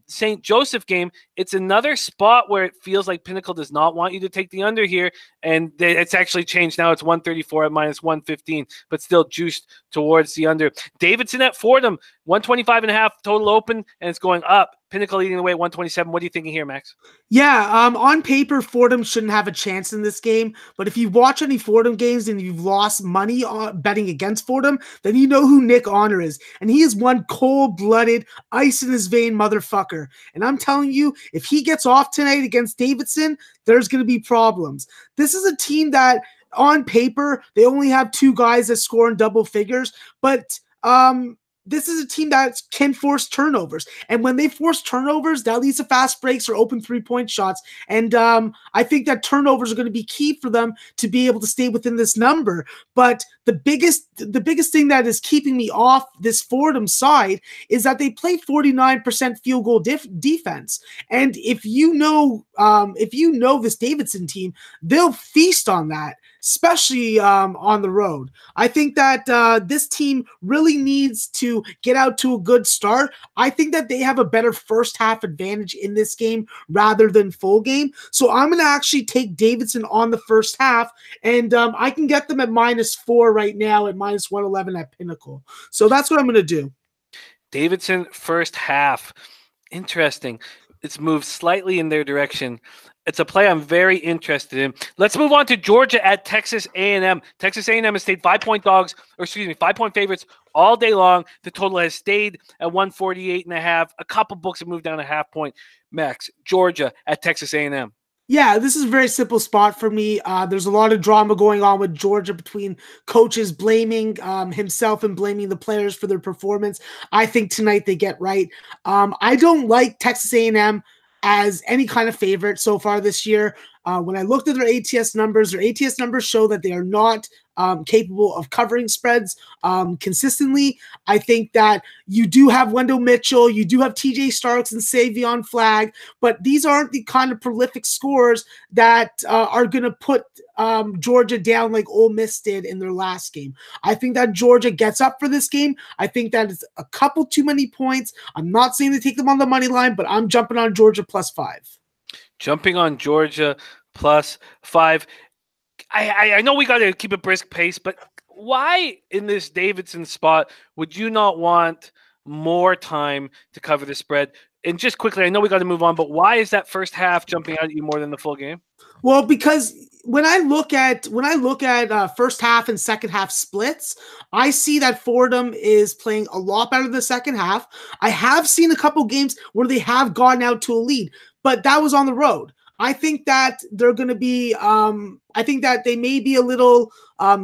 Speaker 1: St. Joseph game. It's another spot where it feels like Pinnacle does not want you to take the under here, and it's actually changed now. It's 134 at -115, but still juiced towards the under. Davidson at Fordham, 125.5 total open, and it's going up. Pinnacle leading the way at 127. What are you thinking here, Max?
Speaker 3: Yeah, on paper, Fordham shouldn't have a chance in this game. But if you watch any Fordham games and you've lost money on betting against Fordham, then you know who Nick Honor is. And he is one cold-blooded, ice in his vein motherfucker. And I'm telling you, if he gets off tonight against Davidson, there's going to be problems. This is a team that, on paper, they only have 2 guys that score in double figures. But this is a team that can force turnovers. And when they force turnovers, that leads to fast breaks or open 3-point shots. And I think that turnovers are going to be key for them to be able to stay within this number. But the biggest thing that is keeping me off this Fordham side is that they play 49% field goal defense. And if you know this Davidson team, they'll feast on that, especially on the road. I think that this team really needs to get out to a good start. I think that they have a better first half advantage in this game rather than full game. So I'm going to actually take Davidson on the first half, and I can get them at -4 right now at -111 at Pinnacle. So that's what I'm going to do.
Speaker 1: Davidson first half. Interesting. It's moved slightly in their direction. It's a play I'm very interested in. Let's move on to Georgia at Texas A&M. Texas A&M has stayed 5-point dogs, or excuse me, 5-point favorites all day long. The total has stayed at 148.5. A couple books have moved down a half point. Max, Georgia at Texas A&M.
Speaker 3: Yeah, this is a very simple spot for me. There's a lot of drama going on with Georgia between coaches blaming himself and blaming the players for their performance. I think tonight they get right. I don't like Texas A&M as any kind of favorite so far this year. When I looked at their ATS numbers show that they are not capable of covering spreads consistently. I think that you do have Wendell Mitchell, you do have TJ Starks and Savion Flagg, but these aren't the kind of prolific scorers that are going to put Georgia down like Ole Miss did in their last game. I think that Georgia gets up for this game. I think that it's a couple too many points. I'm not saying to take them on the money line, but I'm jumping on Georgia +5.
Speaker 1: Jumping on Georgia +5. I know we got to keep a brisk pace, but why in this Davidson spot would you not want more time to cover the spread? And just quickly, I know we got to move on, but why is that first half jumping out at you more than the full game?
Speaker 3: Well, because when I look at first half and second half splits, I see that Fordham is playing a lot better the second half. I have seen a couple games where they have gotten out to a lead, but that was on the road. I think that they're going to be I think that they may be a little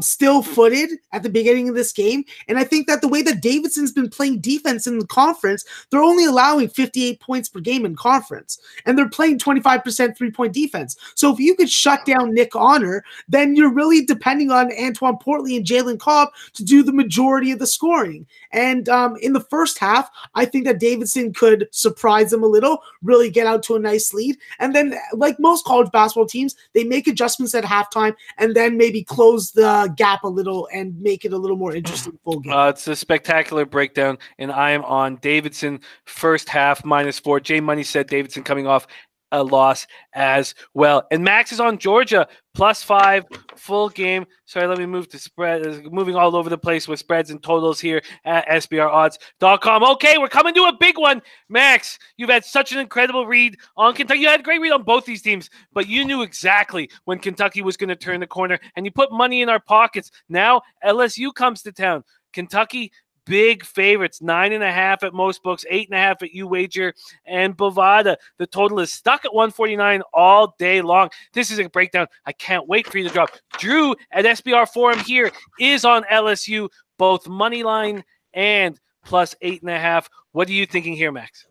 Speaker 3: still-footed at the beginning of this game. And I think that the way that Davidson's been playing defense in the conference, they're only allowing 58 points per game in conference. And they're playing 25% three-point defense. So if you could shut down Nick Honor, then you're really depending on Antoine Portley and Jalen Cobb to do the majority of the scoring. And in the first half, I think that Davidson could surprise them a little, really get out to a nice lead. And then, like most college basketball teams, they make adjustments at halftime and then maybe close the gap a little and make it a little more interesting full game.
Speaker 1: It's a spectacular breakdown, and I am on Davidson first half -4. Jay Money said Davidson coming off a loss as well. And Max is on Georgia +5 full game. Sorry, let me move to spread. Moving all over the place with spreads and totals here at SBRodds.com. Okay, we're coming to a big one. Max, you've had such an incredible read on Kentucky. You had a great read on both these teams, but you knew exactly when Kentucky was going to turn the corner, and you put money in our pockets. Now LSU comes to town. Kentucky, big favorites, 9.5 at most books, 8.5 at UWager and Bovada. The total is stuck at 149 all day long. This is a breakdown I can't wait for you to drop. Drew at SBR Forum here is on LSU, both money line and +8.5. What are you thinking here, Max?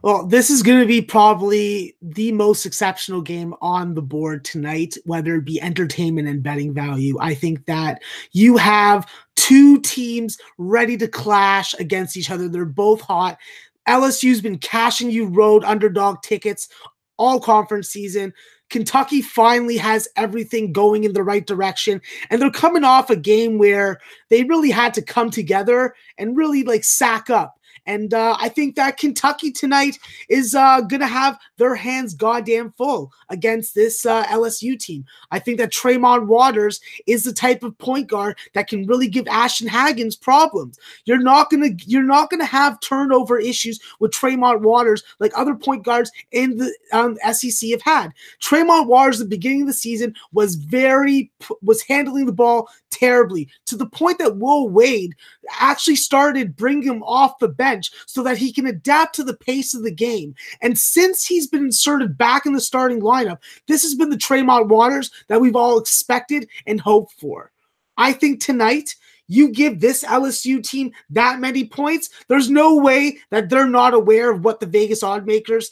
Speaker 3: Well, this is going to be probably the most exceptional game on the board tonight, whether it be entertainment and betting value. I think that you have two teams ready to clash against each other. They're both hot. LSU's been cashing you road underdog tickets all conference season. Kentucky finally has everything going in the right direction, and they're coming off a game where they really had to come together and really sack up. And I think that Kentucky tonight is going to have their hands goddamn full against this LSU team. I think that Tremont Waters is the type of point guard that can really give Ashton Hagens problems. You're not gonna have turnover issues with Tremont Waters like other point guards in the SEC have had. Tremont Waters at the beginning of the season was handling the ball terribly, to the point that Will Wade actually started bringing him off the bench so that he can adapt to the pace of the game. And since he's been inserted back in the starting lineup, this has been the Tremont Waters that we've all expected and hoped for. I think tonight, you give this LSU team that many points, there's no way that they're not aware of what the Vegas odd makers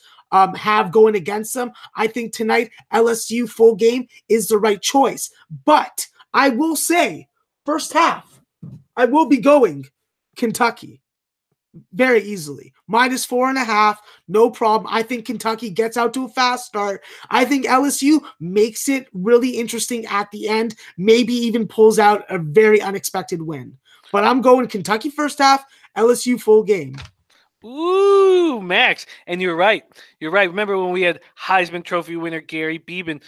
Speaker 3: have going against them. I think tonight, LSU full game is the right choice. But I will say, first half, I will be going Kentucky very easily. -4.5, no problem. I think Kentucky gets out to a fast start. I think LSU makes it really interesting at the end, maybe even pulls out a very unexpected win. But I'm going Kentucky first half, LSU full game.
Speaker 1: Ooh, Max. And you're right. You're right. Remember when we had Heisman Trophy winner Gary Beeben,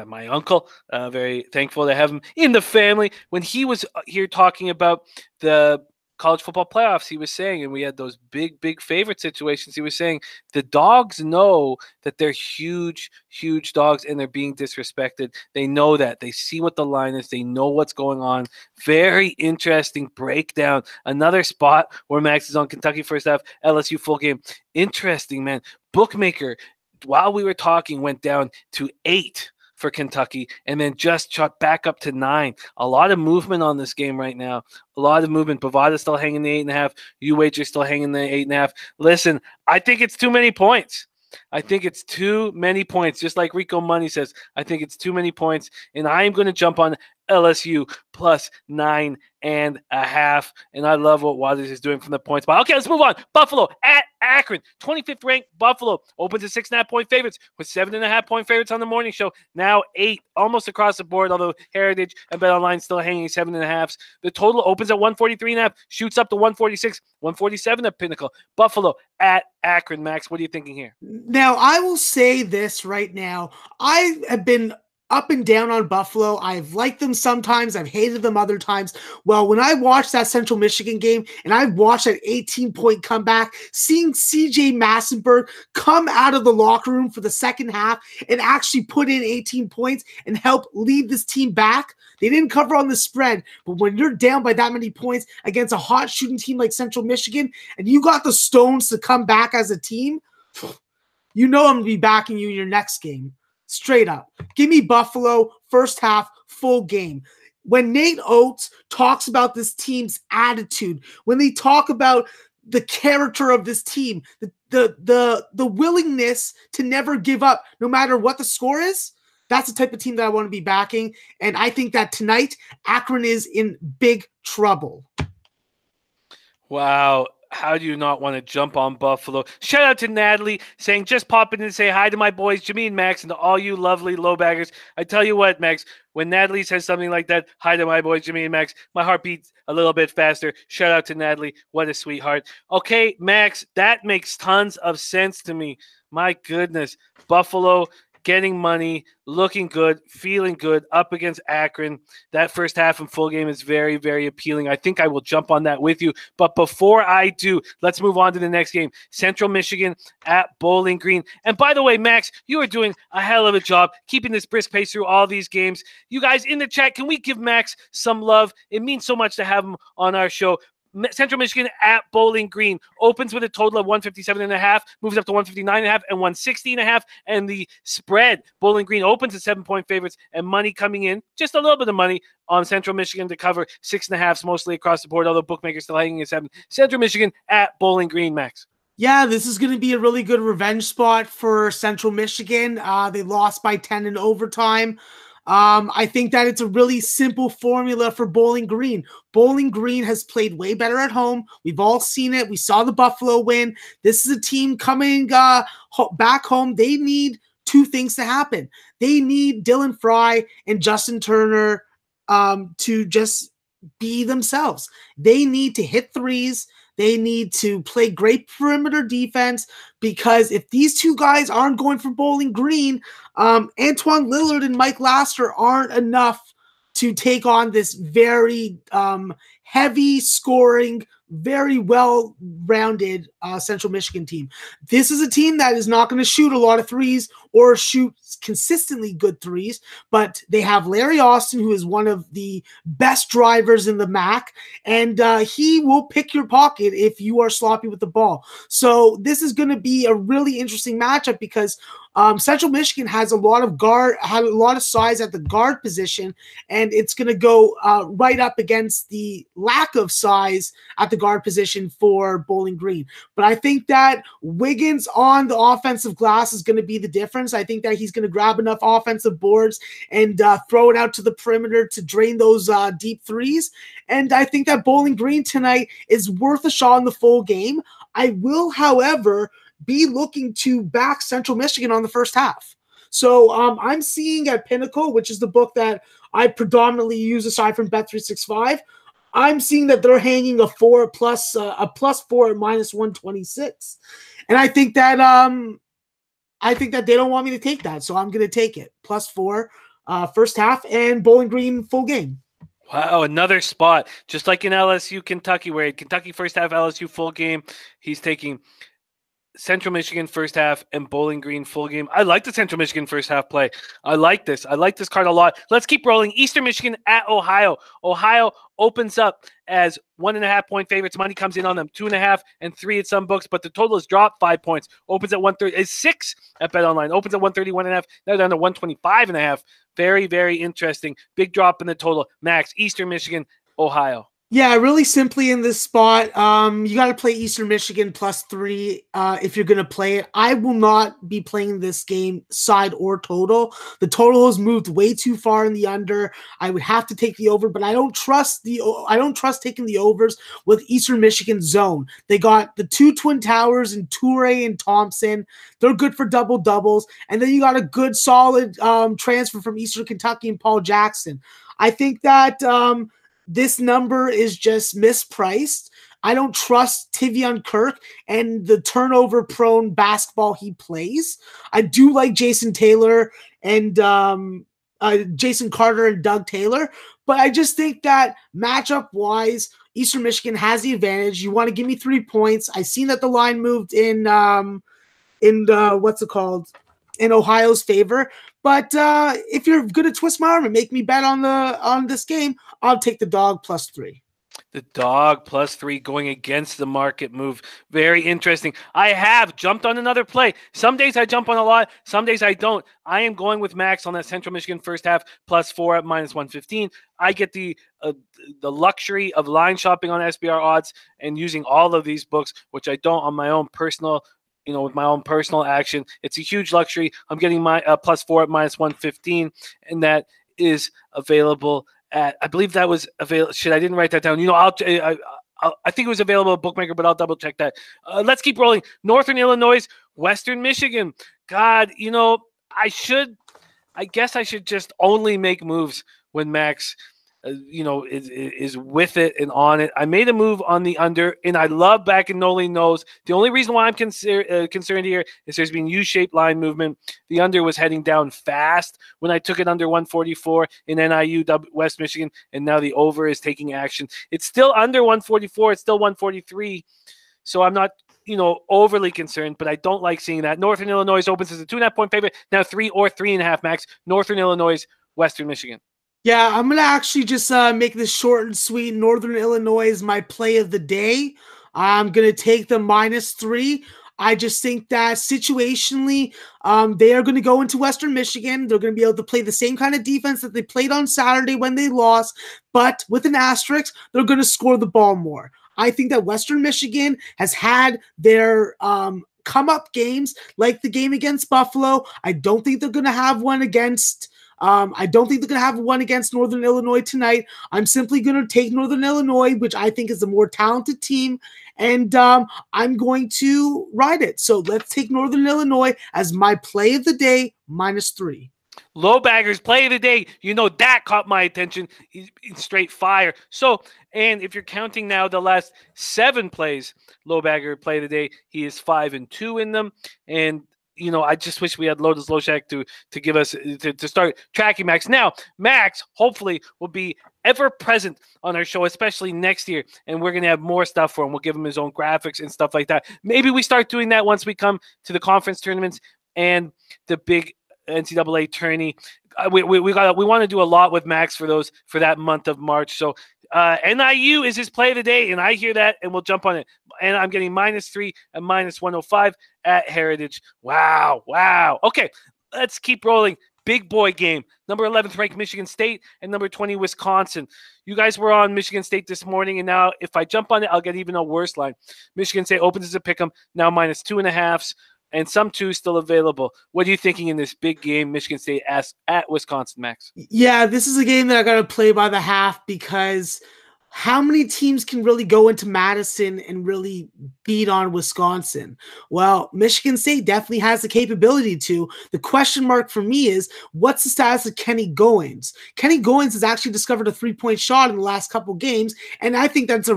Speaker 1: my uncle, very thankful to have him in the family, when he was here talking about the college football playoffs, he was saying, and we had those big favorite situations, he was saying the dogs know that they're huge dogs and they're being disrespected. They know that. They see what the line is. They know what's going on. Very interesting breakdown. Another spot where Max is on Kentucky first half, LSU full game. Interesting, man. Bookmaker, while we were talking, went down to 8 for Kentucky, and then just shot back up to 9. A lot of movement on this game right now. A lot of movement. Bovada's still hanging the 8.5. UH is still hanging the 8.5. Listen, I think it's too many points. I think it's too many points. Just like Rico Money says, I think it's too many points, and I am going to jump on LSU plus 9.5. And I love what Waters is doing from the points. But okay, let's move on. Buffalo at Akron. 25th ranked Buffalo opens at 6.5-point favorites with 7.5-point favorites on the morning show. Now 8, almost across the board, although Heritage and BetOnline still hanging 7.5s. The total opens at 143.5, shoots up to 146, 147 at Pinnacle. Buffalo at Akron. Max, what are you thinking here?
Speaker 3: Now, I will say this right now. I have been up and down on Buffalo. I've liked them sometimes. I've hated them other times. Well, when I watched that Central Michigan game and I watched that 18-point comeback, seeing CJ Massenberg come out of the locker room for the second half and actually put in 18 points and help lead this team back. They didn't cover on the spread, but when you're down by that many points against a hot shooting team like Central Michigan and you got the stones to come back as a team, you know I'm going to be backing you in your next game. Straight up. Give me Buffalo, first half, full game. When Nate Oates talks about this team's attitude, when they talk about the character of this team, the willingness to never give up, no matter what the score is, that's the type of team that I want to be backing. And I think that tonight, Akron is in big trouble.
Speaker 1: Wow. How do you not want to jump on Buffalo? Shout out to Natalie saying, just pop in and say hi to my boys, Jimmy and Max, and to all you lovely LoBaggers. I tell you what, Max, when Natalie says something like that, hi to my boys, Jimmy and Max, my heart beats a little bit faster. Shout out to Natalie. What a sweetheart. Okay, Max, that makes tons of sense to me. My goodness. Buffalo getting money, looking good, feeling good, up against Akron. That first half and full game is very, very appealing. I think I will jump on that with you. But before I do, let's move on to the next game. Central Michigan at Bowling Green. And by the way, Max, you are doing a hell of a job keeping this brisk pace through all these games. You guys in the chat, can we give Max some love? It means so much to have him on our show. Central Michigan at Bowling Green opens with a total of 157.5, moves up to 159.5 and 160.5. And the spread, Bowling Green opens at 7-point favorites and money coming in, just a little bit of money on Central Michigan to cover 6.5s mostly across the board, although bookmakers still hanging at 7. Central Michigan at Bowling Green, Max.
Speaker 3: Yeah, this is going to be a really good revenge spot for Central Michigan. They lost by 10 in overtime. I think that it's a really simple formula for Bowling Green. Bowling Green has played way better at home. We've all seen it. We saw the Buffalo win. This is a team coming back home. They need two things to happen. They need Dylan Fry and Justin Turner to just be themselves. They need to hit threes. They need to play great perimeter defense, because if these two guys aren't going for Bowling Green, Antoine Lillard and Mike Laster aren't enough to take on this very heavy scoring, very well-rounded Central Michigan team. This is a team that is not going to shoot a lot of threes or shoot consistently good threes, but they have Larry Austin, who is one of the best drivers in the MAC, and he will pick your pocket if you are sloppy with the ball. So this is going to be a really interesting matchup, because Central Michigan has a lot of size at the guard position, and it's going to go right up against the lack of size at the guard position for Bowling Green. But I think that Wiggins on the offensive glass is going to be the difference. I think that he's going to grab enough offensive boards and throw it out to the perimeter to drain those deep threes. And I think that Bowling Green tonight is worth a shot in the full game. I will, however, be looking to back Central Michigan on the first half. So I'm seeing at Pinnacle, which is the book that I predominantly use aside from Bet365, I'm seeing that they're hanging a plus 4 at minus 126. And I think that they don't want me to take that, so I'm going to take it. Plus 4 first half and Bowling Green full game.
Speaker 1: Wow, another spot, just like in LSU, Kentucky, where Kentucky first half, LSU full game. He's taking Central Michigan first half and Bowling Green full game. I like the Central Michigan first half play. I like this. I like this card a lot. Let's keep rolling. Eastern Michigan at Ohio. Ohio opens up as 1.5-point favorites. Money comes in on them 2.5 and 3 at some books, but the total is dropped 5 points. Opens at 130. Is 6 at Bet Online. Opens at 131.5. Now down to 125.5. Very, very interesting. Big drop in the total. Max, Eastern Michigan, Ohio.
Speaker 3: Yeah, really simply in this spot, you got to play Eastern Michigan +3 if you're going to play it. I will not be playing this game side or total. The total has moved way too far in the under. I would have to take the over, but I don't trust taking the overs with Eastern Michigan zone. They got the 2 Twin Towers and Toure and Thompson. They're good for doubles, and then you got a good solid transfer from Eastern Kentucky and Paul Jackson. I think that this number is just mispriced. I don't trust Tivion Kirk and the turnover-prone basketball he plays. I do like Jason Taylor and Jason Carter and Doug Taylor, but I just think that matchup-wise, Eastern Michigan has the advantage. You want to give me 3 points. I seen that the line moved in Ohio's favor. But if you're going to twist my arm and make me bet on this game, I'll take the dog +3.
Speaker 1: The dog +3 going against the market move. Very interesting. I have jumped on another play. Some days I jump on a lot. Some days I don't. I am going with Max on that Central Michigan first half +4 at -115. I get the luxury of line shopping on SBR odds and using all of these books, which I don't on my own personal with my own personal action. It's a huge luxury. I'm getting my +4 at -115, and that is available at, I believe that was available. Shit, I didn't write that down. I think it was available at Bookmaker, but I'll double check that. Let's keep rolling. Northern Illinois, Western Michigan. God, I guess I should just only make moves when Max is with it and on it. I made a move on the under, and I love backing Noli knows. The only reason why I'm concerned here is there's been U-shaped line movement. The under was heading down fast when I took it under 144 in NIU West Michigan, and now the over is taking action. It's still under 144. It's still 143, so I'm not overly concerned, but I don't like seeing that. Northern Illinois opens as a 2.5-point favorite, now 3 or 3.5 max. Northern Illinois, Western Michigan.
Speaker 3: Yeah, I'm going to actually just make this short and sweet. Northern Illinois is my play of the day. I'm going to take the -3. I just think that situationally, they are going to go into Western Michigan. They're going to be able to play the same kind of defense that they played on Saturday when they lost, but with an asterisk, they're going to score the ball more. I think that Western Michigan has had their come-up games, like the game against Buffalo. I don't think they're going to have one against Northern Illinois tonight. I'm simply going to take Northern Illinois, which I think is a more talented team, and I'm going to ride it. So let's take Northern Illinois as my play of the day, -3.
Speaker 1: LoBagger's play of the day. That caught my attention. He's straight fire. So, and if you're counting now the last 7 plays, LoBagger play of the day, he is 5-2 in them. And I just wish we had Lotus Loshak to give us to start tracking Max. Now, Max hopefully will be ever present on our show, especially next year, and we're gonna have more stuff for him. We'll give him his own graphics and stuff like that. Maybe we start doing that once we come to the conference tournaments and the big NCAA tourney. We want to do a lot with Max for that month of March. So NIU is his play of the day, and I hear that, and we'll jump on it. And I'm getting -3 and -105 at Heritage. Wow. Okay, let's keep rolling. Big boy game. Number 11th ranked Michigan State and number 20 Wisconsin. You guys were on Michigan State this morning, and now if I jump on it, I'll get even a worse line. Michigan State opens as a pick'em, now -2.5. And some 2 still available. What are you thinking in this big game, Michigan State at Wisconsin, Max?
Speaker 3: Yeah, this is a game that I got to play by the half, because how many teams can really go into Madison and really beat on Wisconsin? Well, Michigan State definitely has the capability to. The question mark for me is, what's the status of Kenny Goins? Kenny Goins has actually discovered a 3-point shot in the last couple games, and I think that's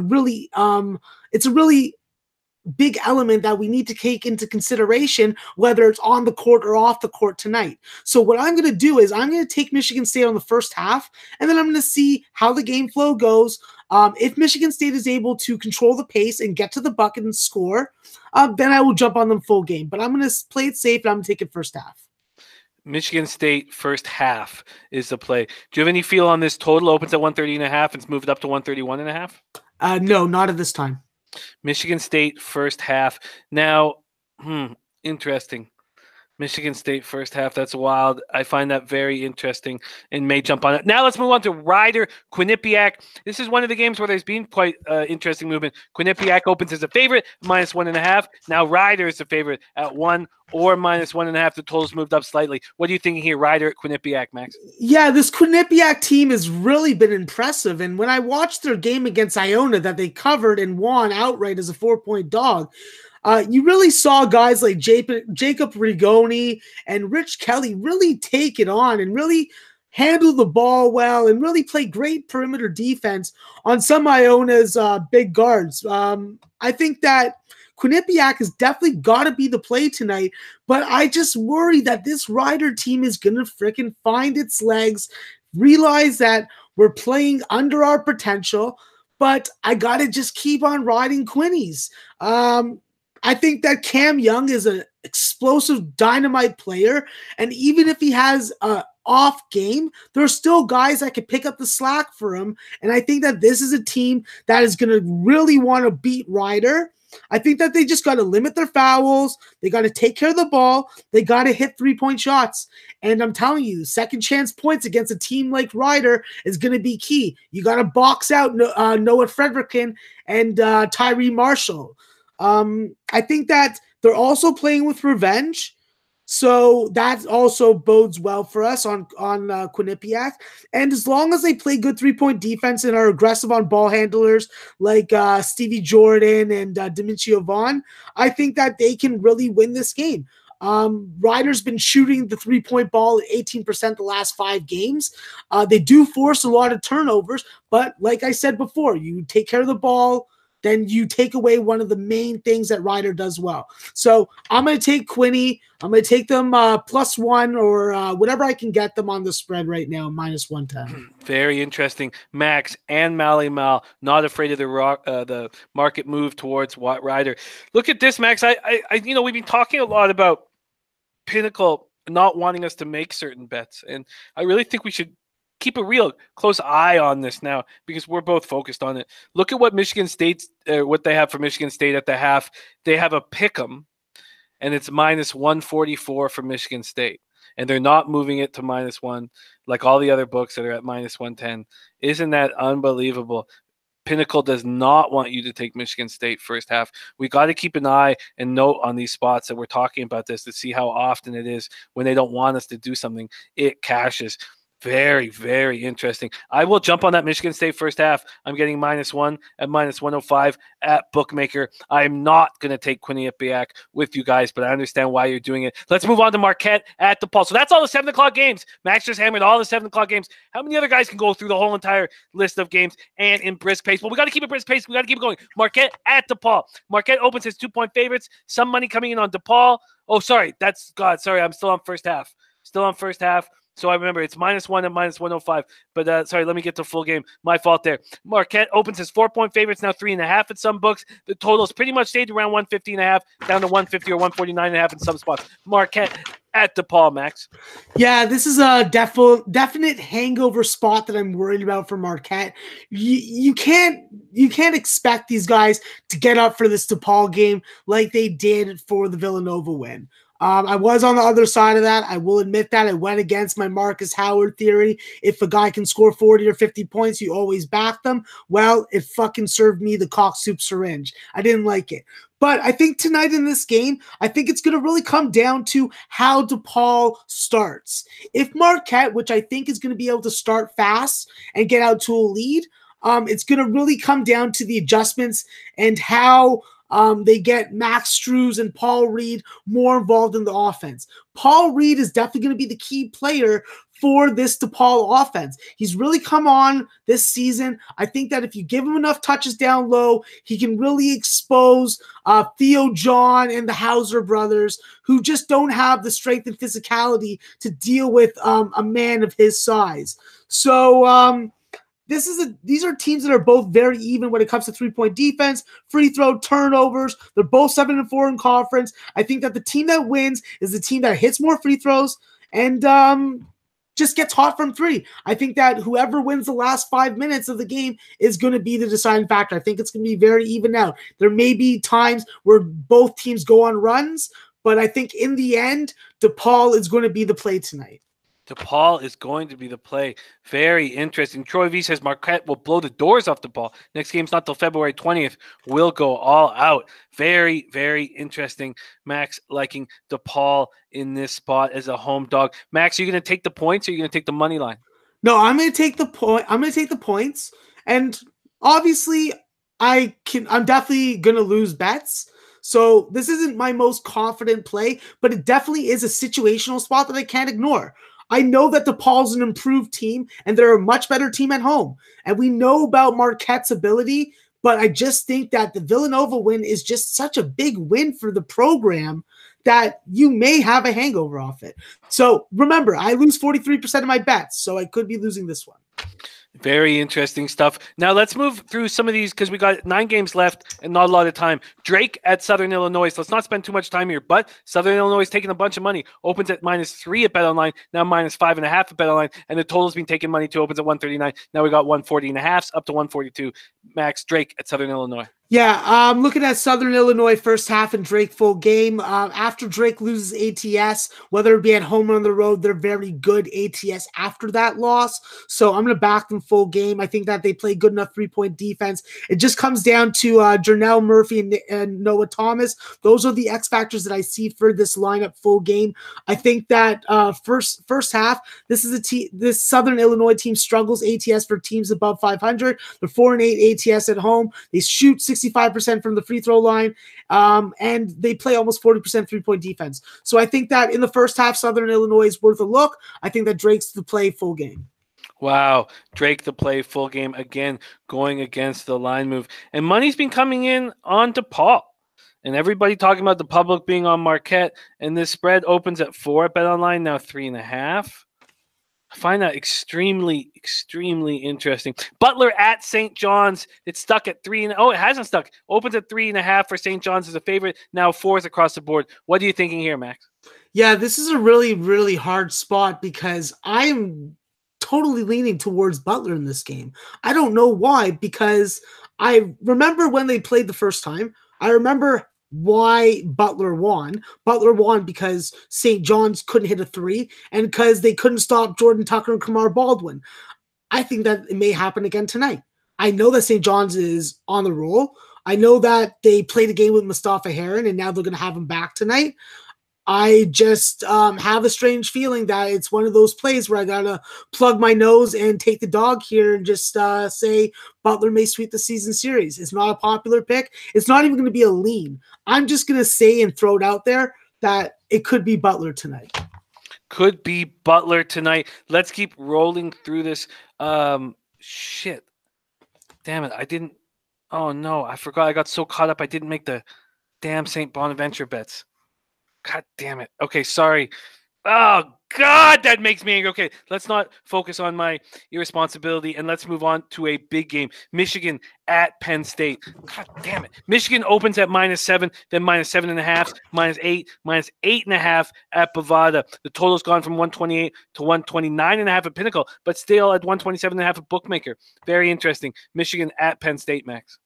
Speaker 3: big element that we need to take into consideration, whether it's on the court or off the court tonight. So what I'm going to do is I'm going to take Michigan State on the first half, and then I'm going to see how the game flow goes. If Michigan State is able to control the pace and get to the bucket and score, then I will jump on them full game. But I'm going to play it safe, and I'm going to take it first half.
Speaker 1: Michigan State first half is the play. Do you have any feel on this total? Opens at 130.5 and it's moved up to 131.5?
Speaker 3: No, not at this time.
Speaker 1: Michigan State first half. Now, interesting. Michigan State first half. That's wild. I find that very interesting and may jump on it. Now let's move on to Rider Quinnipiac. This is one of the games where there's been quite interesting movement. Quinnipiac opens as a favorite, -1.5. Now Rider is the favorite at 1 or -1.5. The total's moved up slightly. What are you thinking here, Rider at Quinnipiac, Max?
Speaker 3: Yeah, this Quinnipiac team has really been impressive. And when I watched their game against Iona that they covered and won outright as a 4-point dog, you really saw guys like Jacob Rigoni and Rich Kelly really take it on and really handle the ball well and really play great perimeter defense on some Iona's big guards. I think that Quinnipiac has definitely got to be the play tonight, but I just worry that this Rider team is going to freaking find its legs, realize that we're playing under our potential, but I got to just keep on riding Quinnies. I think that Cam Young is an explosive dynamite player, and even if he has an off game, there are still guys that can pick up the slack for him, and I think that this is a team that is going to really want to beat Rider. I think that they just got to limit their fouls. They got to take care of the ball. They got to hit 3-point shots. And I'm telling you, second chance points against a team like Rider is going to be key. You got to box out Noah Frederickson and Tyree Marshall. I think that they're also playing with revenge. So that also bodes well for us on Quinnipiac. And as long as they play good 3-point defense and are aggressive on ball handlers like Stevie Jordan and Demetrio Vaughn, I think that they can really win this game. Rider's been shooting the 3-point ball at 18% the last 5 games. They do force a lot of turnovers, but like I said before, you take care of the ball, then you take away one of the main things that Rider does well. So I'm going to take Quinny. I'm going to take them +1 or whatever I can get them on the spread right now, -110.
Speaker 1: Very interesting. Max and Mal not afraid of the market move towards Rider. Look at this, Max. I we've been talking a lot about Pinnacle not wanting us to make certain bets, and I really think we should keep a real close eye on this now because we're both focused on it. Look at what Michigan State, what they have for Michigan State at the half. They have a pick'em, and it's -144 for Michigan State, and they're not moving it to -1 like all the other books that are at -110. Isn't that unbelievable? Pinnacle does not want you to take Michigan State first half. We got to keep an eye and note on these spots that we're talking about this to see how often it is when they don't want us to do something, it cashes. Very, very interesting. I will jump on that Michigan State first half. I'm getting -1 at -105 at Bookmaker. I'm not going to take Quinnipiac with you guys, but I understand why you're doing it. Let's move on to Marquette at DePaul. So that's all the 7 o'clock games. Max just hammered all the 7 o'clock games. How many other guys can go through the whole entire list of games and in brisk pace? Well, we got to keep it brisk pace. We got to keep it going. Marquette at DePaul. Marquette opens as 2-point favorites. Some money coming in on DePaul. Oh, sorry. Sorry. I'm still on first half. So I remember it's -1 at -105. But sorry, let me get to full game. My fault there. Marquette opens as 4-point favorites, now 3.5 at some books. The total's pretty much stayed around 150.5, down to 150 or 149.5 in some spots. Marquette at DePaul, Max.
Speaker 3: Yeah, this is a definite hangover spot that I'm worried about for Marquette. You can't expect these guys to get up for this DePaul game like they did for the Villanova win. I was on the other side of that. I will admit that I went against my Marcus Howard theory. If a guy can score 40 or 50 points, you always back them. Well, it fucking served me the cock soup syringe. I didn't like it. But I think tonight in this game, I think it's going to really come down to how DePaul starts. If Marquette, which I think is going to be able to start fast and get out to a lead, it's going to really come down to the adjustments and how they get Max Strus and Paul Reed more involved in the offense. Paul Reed is definitely going to be the key player for this DePaul offense. He's really come on this season. I think that if you give him enough touches down low, he can really expose Theo John and the Hauser brothers, who just don't have the strength and physicality to deal with a man of his size. So these are teams that are both very even when it comes to three-point defense, free throw, turnovers. They're both 7-4 in conference. I think that the team that wins is the team that hits more free throws and just gets hot from three. I think that whoever wins the last 5 minutes of the game is going to be the deciding factor. I think it's going to be very even out. There may be times where both teams go on runs, but I think in the end, DePaul is going to be the play tonight.
Speaker 1: DePaul is going to be the play. Very interesting. Troy V says Marquette will blow the doors off DePaul. Next game's not till February 20th. We'll go all out. Very, very interesting. Max liking DePaul in this spot as a home dog. Max, are you going to take the points or are you going to take the money line?
Speaker 3: No, I'm going to take the point. I'm going to take the points. And obviously, I'm definitely going to lose bets. So this isn't my most confident play, but it definitely is a situational spot that I can't ignore. I know that DePaul's an improved team, and they're a much better team at home. And we know about Marquette's ability, but I just think that the Villanova win is just such a big win for the program that you may have a hangover off it. So remember, I lose 43% of my bets, so I could be losing this one.
Speaker 1: Very interesting stuff. Now let's move through some of these because we got 9 games left and not a lot of time. Drake at Southern Illinois. So let's not spend too much time here, but Southern Illinois is taking a bunch of money. Opens at -3 at BetOnline, now -5.5 at BetOnline, and the total's been taking money too. Opens at 139. Now we got 140.5 up to 142. Max, Drake at Southern Illinois.
Speaker 3: Yeah, I'm looking at Southern Illinois first half and Drake full game. After Drake loses ATS, whether it be at home or on the road, they're very good ATS after that loss. So I'm going to back them full game. I think that they play good enough three-point defense. It just comes down to Jernell Murphy and Noah Thomas. Those are the X factors that I see for this lineup full game. I think that first half, this Southern Illinois team struggles ATS for teams above 500. They're 4-8 ATS at home. They shoot 65% from the free throw line, and they play almost 40% three-point defense. So I think that in the first half, Southern Illinois is worth a look. I think that Drake's the play full game.
Speaker 1: Wow, Drake the play full game again, going against the line move. And money's been coming in on DePaul. And everybody talking about the public being on Marquette, and this spread opens at 4 at BetOnline, now 3.5. I find that extremely, extremely interesting. Butler at St. John's. It's stuck at 3. It hasn't stuck. Opens at 3.5 for St. John's as a favorite. Now 4th across the board. What are you thinking here, Max?
Speaker 3: Yeah, this is a really, really hard spot because I'm totally leaning towards Butler in this game. I don't know why, because I remember when they played the first time. I remember why Butler won. Butler won because St. John's couldn't hit a 3 and because they couldn't stop Jordan Tucker and Kamar Baldwin. I think that it may happen again tonight. I know that St. John's is on the roll. I know that they played a game with Mustafa Heron and now they're going to have him back tonight. I just have a strange feeling that it's one of those plays where I got to plug my nose and take the dog here and just say Butler may sweep the season series. It's not a popular pick. It's not even going to be a lean. I'm just going to say and throw it out there that it could be Butler tonight.
Speaker 1: Could be Butler tonight. Let's keep rolling through this. Shit. Damn it. I didn't. Oh, no. I forgot. I got so caught up. I didn't make the damn St. Bonaventure bets. God damn it. Okay, sorry. Oh, God, that makes me angry. Okay, let's not focus on my irresponsibility, and let's move on to a big game. Michigan at Penn State. God damn it. Michigan opens at -7, then -7.5, -8, -8.5 at Bovada. The total's gone from 128 to 129.5 at Pinnacle, but still at 127.5 at Bookmaker. Very interesting. Michigan at Penn State, Max.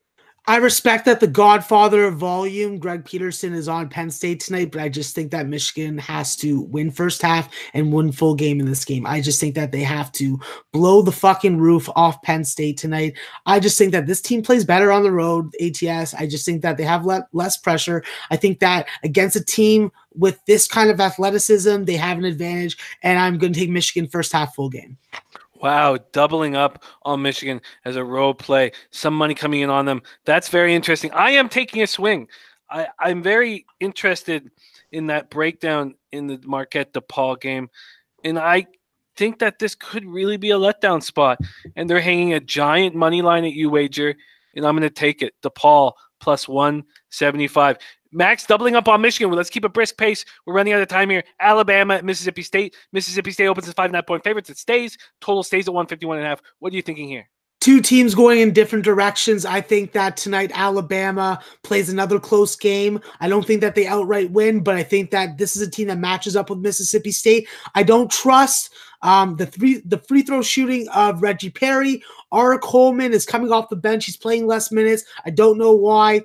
Speaker 3: I respect that the godfather of volume, Greg Peterson, is on Penn State tonight, but I just think that Michigan has to win first half and win full game in this game. I just think that they have to blow the fucking roof off Penn State tonight. I just think that this team plays better on the road, ATS. I just think that they have less pressure. I think that against a team with this kind of athleticism, they have an advantage, and I'm going to take Michigan first half full game.
Speaker 1: Wow, doubling up on Michigan as a road play. Some money coming in on them. That's very interesting. I am taking a swing. I'm very interested in that breakdown in the Marquette DePaul game. And I think that this could really be a letdown spot. And they're hanging a giant money line at UWager, and I'm going to take it. DePaul plus 175. Max doubling up on Michigan. Well, let's keep a brisk pace. We're running out of time here. Alabama at Mississippi State. Mississippi State opens as 5.5-point favorites. It stays. Total stays at 151.5. What are you thinking here?
Speaker 3: Two teams going in different directions. I think that tonight Alabama plays another close game. I don't think that they outright win, but I think that this is a team that matches up with Mississippi State. I don't trust the free throw shooting of Reggie Perry. Ara Coleman is coming off the bench. He's playing less minutes. I don't know why.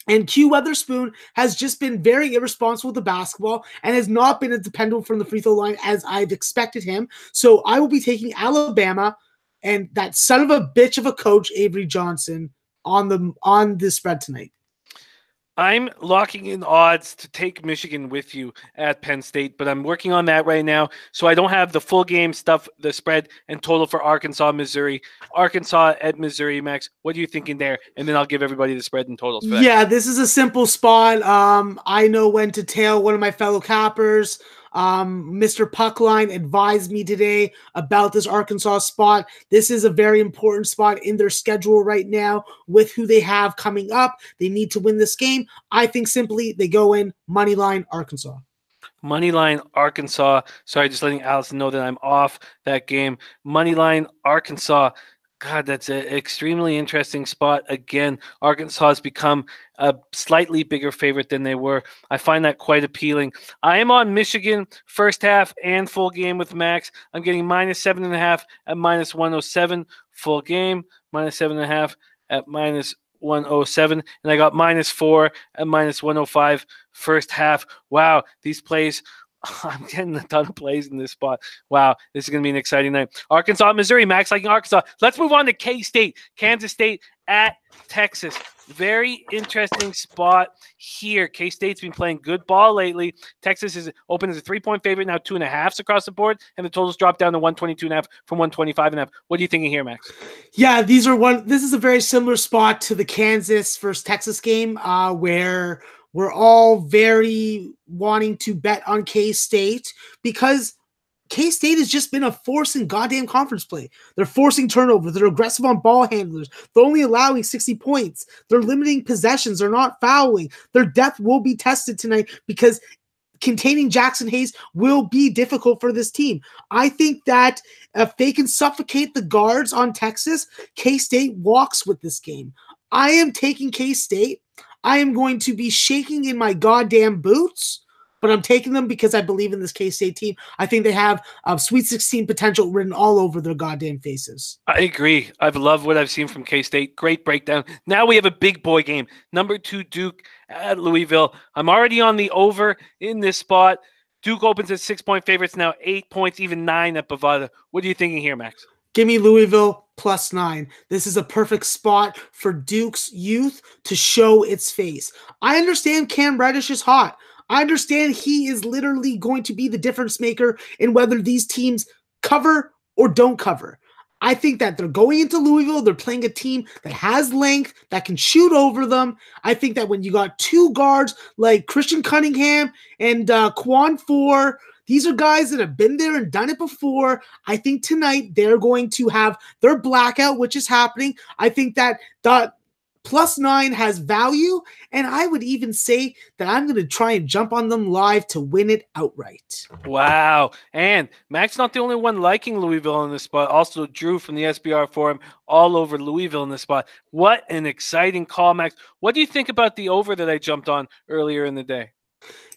Speaker 3: And Q Weatherspoon has just been very irresponsible with the basketball and has not been as dependable from the free throw line as I've expected him. So I will be taking Alabama and that son of a bitch of a coach, Avery Johnson, on the spread tonight.
Speaker 1: I'm locking in odds to take Michigan with you at Penn State, but I'm working on that right now. So I don't have the full game stuff, the spread and total for Arkansas, Missouri. Arkansas at Missouri, Max. What are you thinking there? And then I'll give everybody the spread and totals.
Speaker 3: Yeah, this is a simple spot. I know when to tail one of my fellow cappers. Mr. Puckline advised me today about this Arkansas spot. This is a very important spot in their schedule right now with who they have coming up. They need to win this game. I think simply they go in moneyline Arkansas.
Speaker 1: Moneyline Arkansas. Sorry, just letting Allison know that I'm off that game. Moneyline Arkansas. God, that's an extremely interesting spot. Again, Arkansas has become a slightly bigger favorite than they were. I find that quite appealing. I am on Michigan first half and full game with Max. I'm getting -7.5 at -107 full game, -7.5 at -107, and I got -4 at -105 first half. Wow, these plays. I'm getting a ton of plays in this spot. Wow, this is going to be an exciting night. Arkansas, Missouri, Max liking Arkansas. Let's move on to K-State, Kansas State at Texas. Very interesting spot here. K-State's been playing good ball lately. Texas is open as a 3-point favorite, now 2.5s across the board, and the totals dropped down to 122.5 from 125.5. What are you thinking here, Max?
Speaker 3: Yeah, this is a very similar spot to the Kansas versus Texas game, where we're all very wanting to bet on K-State because K-State has just been a force in goddamn conference play. They're forcing turnovers. They're aggressive on ball handlers. They're only allowing 60 points. They're limiting possessions. They're not fouling. Their depth will be tested tonight because containing Jackson Hayes will be difficult for this team. I think that if they can suffocate the guards on Texas, K-State walks with this game. I am taking K-State. I am going to be shaking in my goddamn boots, but I'm taking them because I believe in this K-State team. I think they have Sweet 16 potential written all over their goddamn faces.
Speaker 1: I agree. I've loved what I've seen from K-State. Great breakdown. Now we have a big boy game. Number 2, Duke at Louisville. I'm already on the over in this spot. Duke opens at 6-point favorites now, 8 points, even 9 at Bovada. What are you thinking here, Max?
Speaker 3: Give me Louisville +9. This is a perfect spot for Duke's youth to show its face. I understand Cam Reddish is hot. I understand he is literally going to be the difference maker in whether these teams cover or don't cover. I think that they're going into Louisville. They're playing a team that has length, that can shoot over them. I think that when you got two guards like Christian Cunningham and Quan Four, these are guys that have been there and done it before. I think tonight they're going to have their blackout, which is happening. I think that the +9 has value, and I would even say that I'm going to try and jump on them live to win it outright.
Speaker 1: Wow. And Max not the only one liking Louisville in this spot. Also Drew from the SBR Forum all over Louisville in this spot. What an exciting call, Max. What do you think about the over that I jumped on earlier in the day?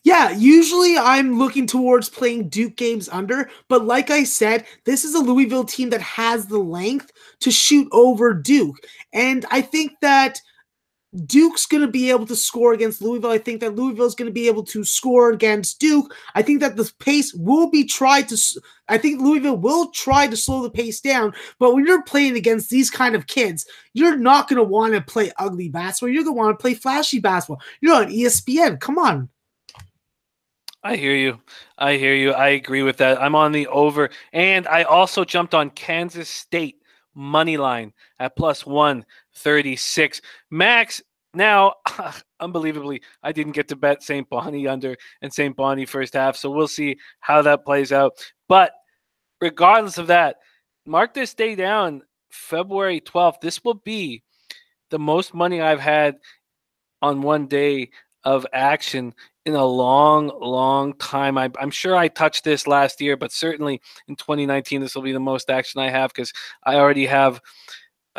Speaker 3: Yeah, usually I'm looking towards playing Duke games under, but like I said, this is a Louisville team that has the length to shoot over Duke. And I think that Duke's going to be able to score against Louisville. I think that Louisville's going to be able to score against Duke. I think that the pace will be I think Louisville will try to slow the pace down, but when you're playing against these kind of kids, you're not going to want to play ugly basketball. You're going to want to play flashy basketball. You're on ESPN. Come on.
Speaker 1: I hear you. I hear you. I agree with that. I'm on the over. And I also jumped on Kansas State money line at plus 136. Max, now, unbelievably, I didn't get to bet St. Bonnie under and St. Bonnie first half. So we'll see how that plays out. But regardless of that, mark this day down, February 12th. This will be the most money I've had on one day of action in a long, long time. I'm sure I touched this last year, but certainly in 2019, this will be the most action I have because I already have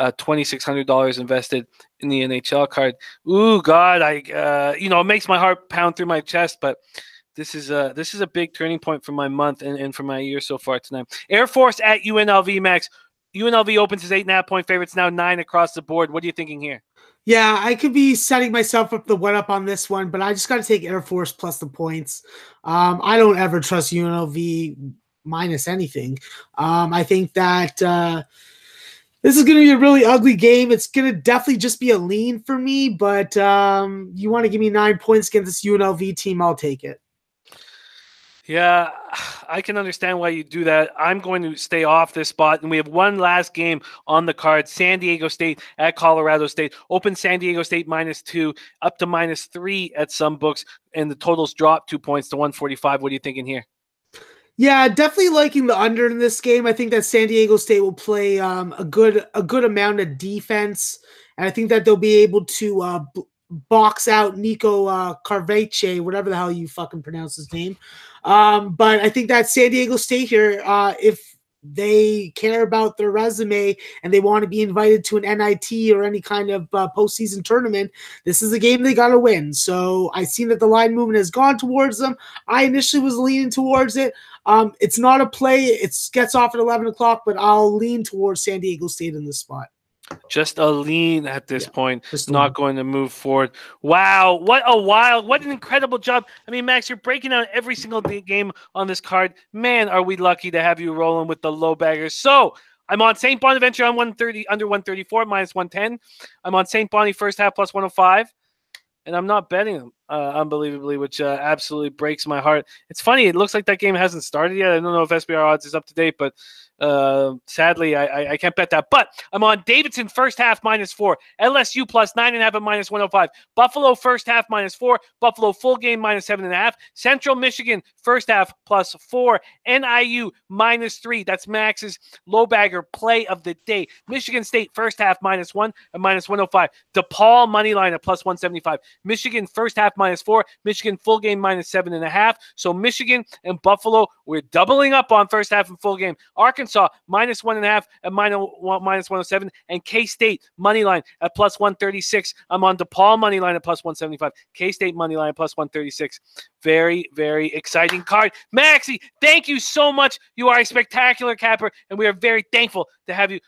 Speaker 1: $2,600 invested in the NHL card. Ooh, God, it makes my heart pound through my chest, but this is a big turning point for my month and for my year so far tonight. Air Force at UNLV, Max. UNLV opens as 8.5-point favorites, now 9 across the board. What are you thinking here?
Speaker 3: Yeah, I could be setting myself up the one-up on this one, but I just got to take Air Force plus the points. I don't ever trust UNLV minus anything. I think that this is going to be a really ugly game. It's going to definitely just be a lean for me, but you want to give me 9 points against this UNLV team, I'll take it.
Speaker 1: Yeah, I can understand why you do that. I'm going to stay off this spot, and we have one last game on the card. San Diego State at Colorado State. Open San Diego State -2, up to -3 at some books, and the totals drop 2 points to 145. What are you thinking here?
Speaker 3: Yeah, definitely liking the under in this game. I think that San Diego State will play a good amount of defense, and I think that they'll be able to box out Nico Carveche, whatever the hell you fucking pronounce his name. But I think that San Diego State here, if they care about their resume and they want to be invited to an NIT or any kind of postseason tournament, this is a game they got to win. So I seen that the line movement has gone towards them. I initially was leaning towards it. It's not a play. It gets off at 11 o'clock, but I'll lean towards San Diego State in this spot.
Speaker 1: Just a lean at this point. Not going to move forward. Wow, what an incredible job. I mean, Max, you're breaking down every single game on this card. Man, are we lucky to have you rolling with the low baggers. So I'm on St. Bonaventure on 130, under 134, -110. I'm on St. Bonnie first half plus 105. And I'm not betting them, unbelievably, which absolutely breaks my heart. It's funny. It looks like that game hasn't started yet. I don't know if SBR odds is up to date, but sadly, I can't bet that. But I'm on Davidson first half -4, LSU plus 9.5 at -105, Buffalo first half -4, Buffalo full game -7.5, Central Michigan first half +4, NIU -3. That's Max's low bagger play of the day. Michigan State first half -1 at -105, DePaul money line at plus 175, Michigan first half -4, Michigan full game -7.5. So Michigan and Buffalo, we're doubling up on first half and full game. Arkansas -1.5 at -107, and K-State money line at plus 136. I'm on DePaul money line at plus 175. K-State money line at plus 136. Very, very exciting card. Maxie, thank you so much. You are a spectacular capper, and we are very thankful to have you.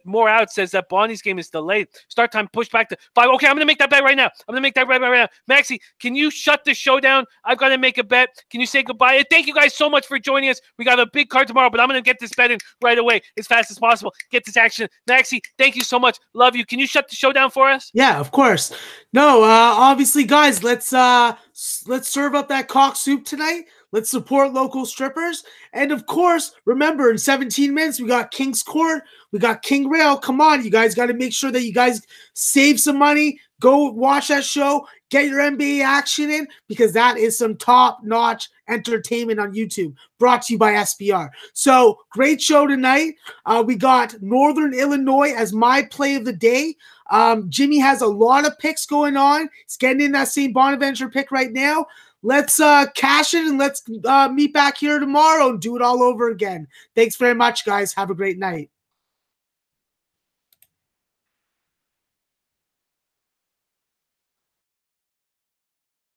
Speaker 1: More out says that Bonnie's game is delayed. Start time pushed back to 5. Okay, I'm going to make that bet right now. Right now. Maxie, can you shut the show down? I've got to make a bet. Can you say goodbye? And thank you guys so much for joining us. We got a big card tomorrow, but I'm going to get this bet in right away as fast as possible. Get this action. Maxie, thank you so much. Love you. Can you shut the show down for us?
Speaker 3: Yeah, of course. No, obviously, guys, let's serve up that cock soup tonight. Let's support local strippers. And of course, remember, in 17 minutes, we got King's Court. We got King Rail. Come on, you guys got to make sure that you guys save some money. Go watch that show. Get your NBA action in, because that is some top-notch entertainment on YouTube, brought to you by SBR. So, great show tonight. We got Northern Illinois as my play of the day. Jimmy has a lot of picks going on. He's getting in that St. Bonaventure pick right now. Let's cash it, and let's meet back here tomorrow and do it all over again. Thanks very much, guys. Have a great night.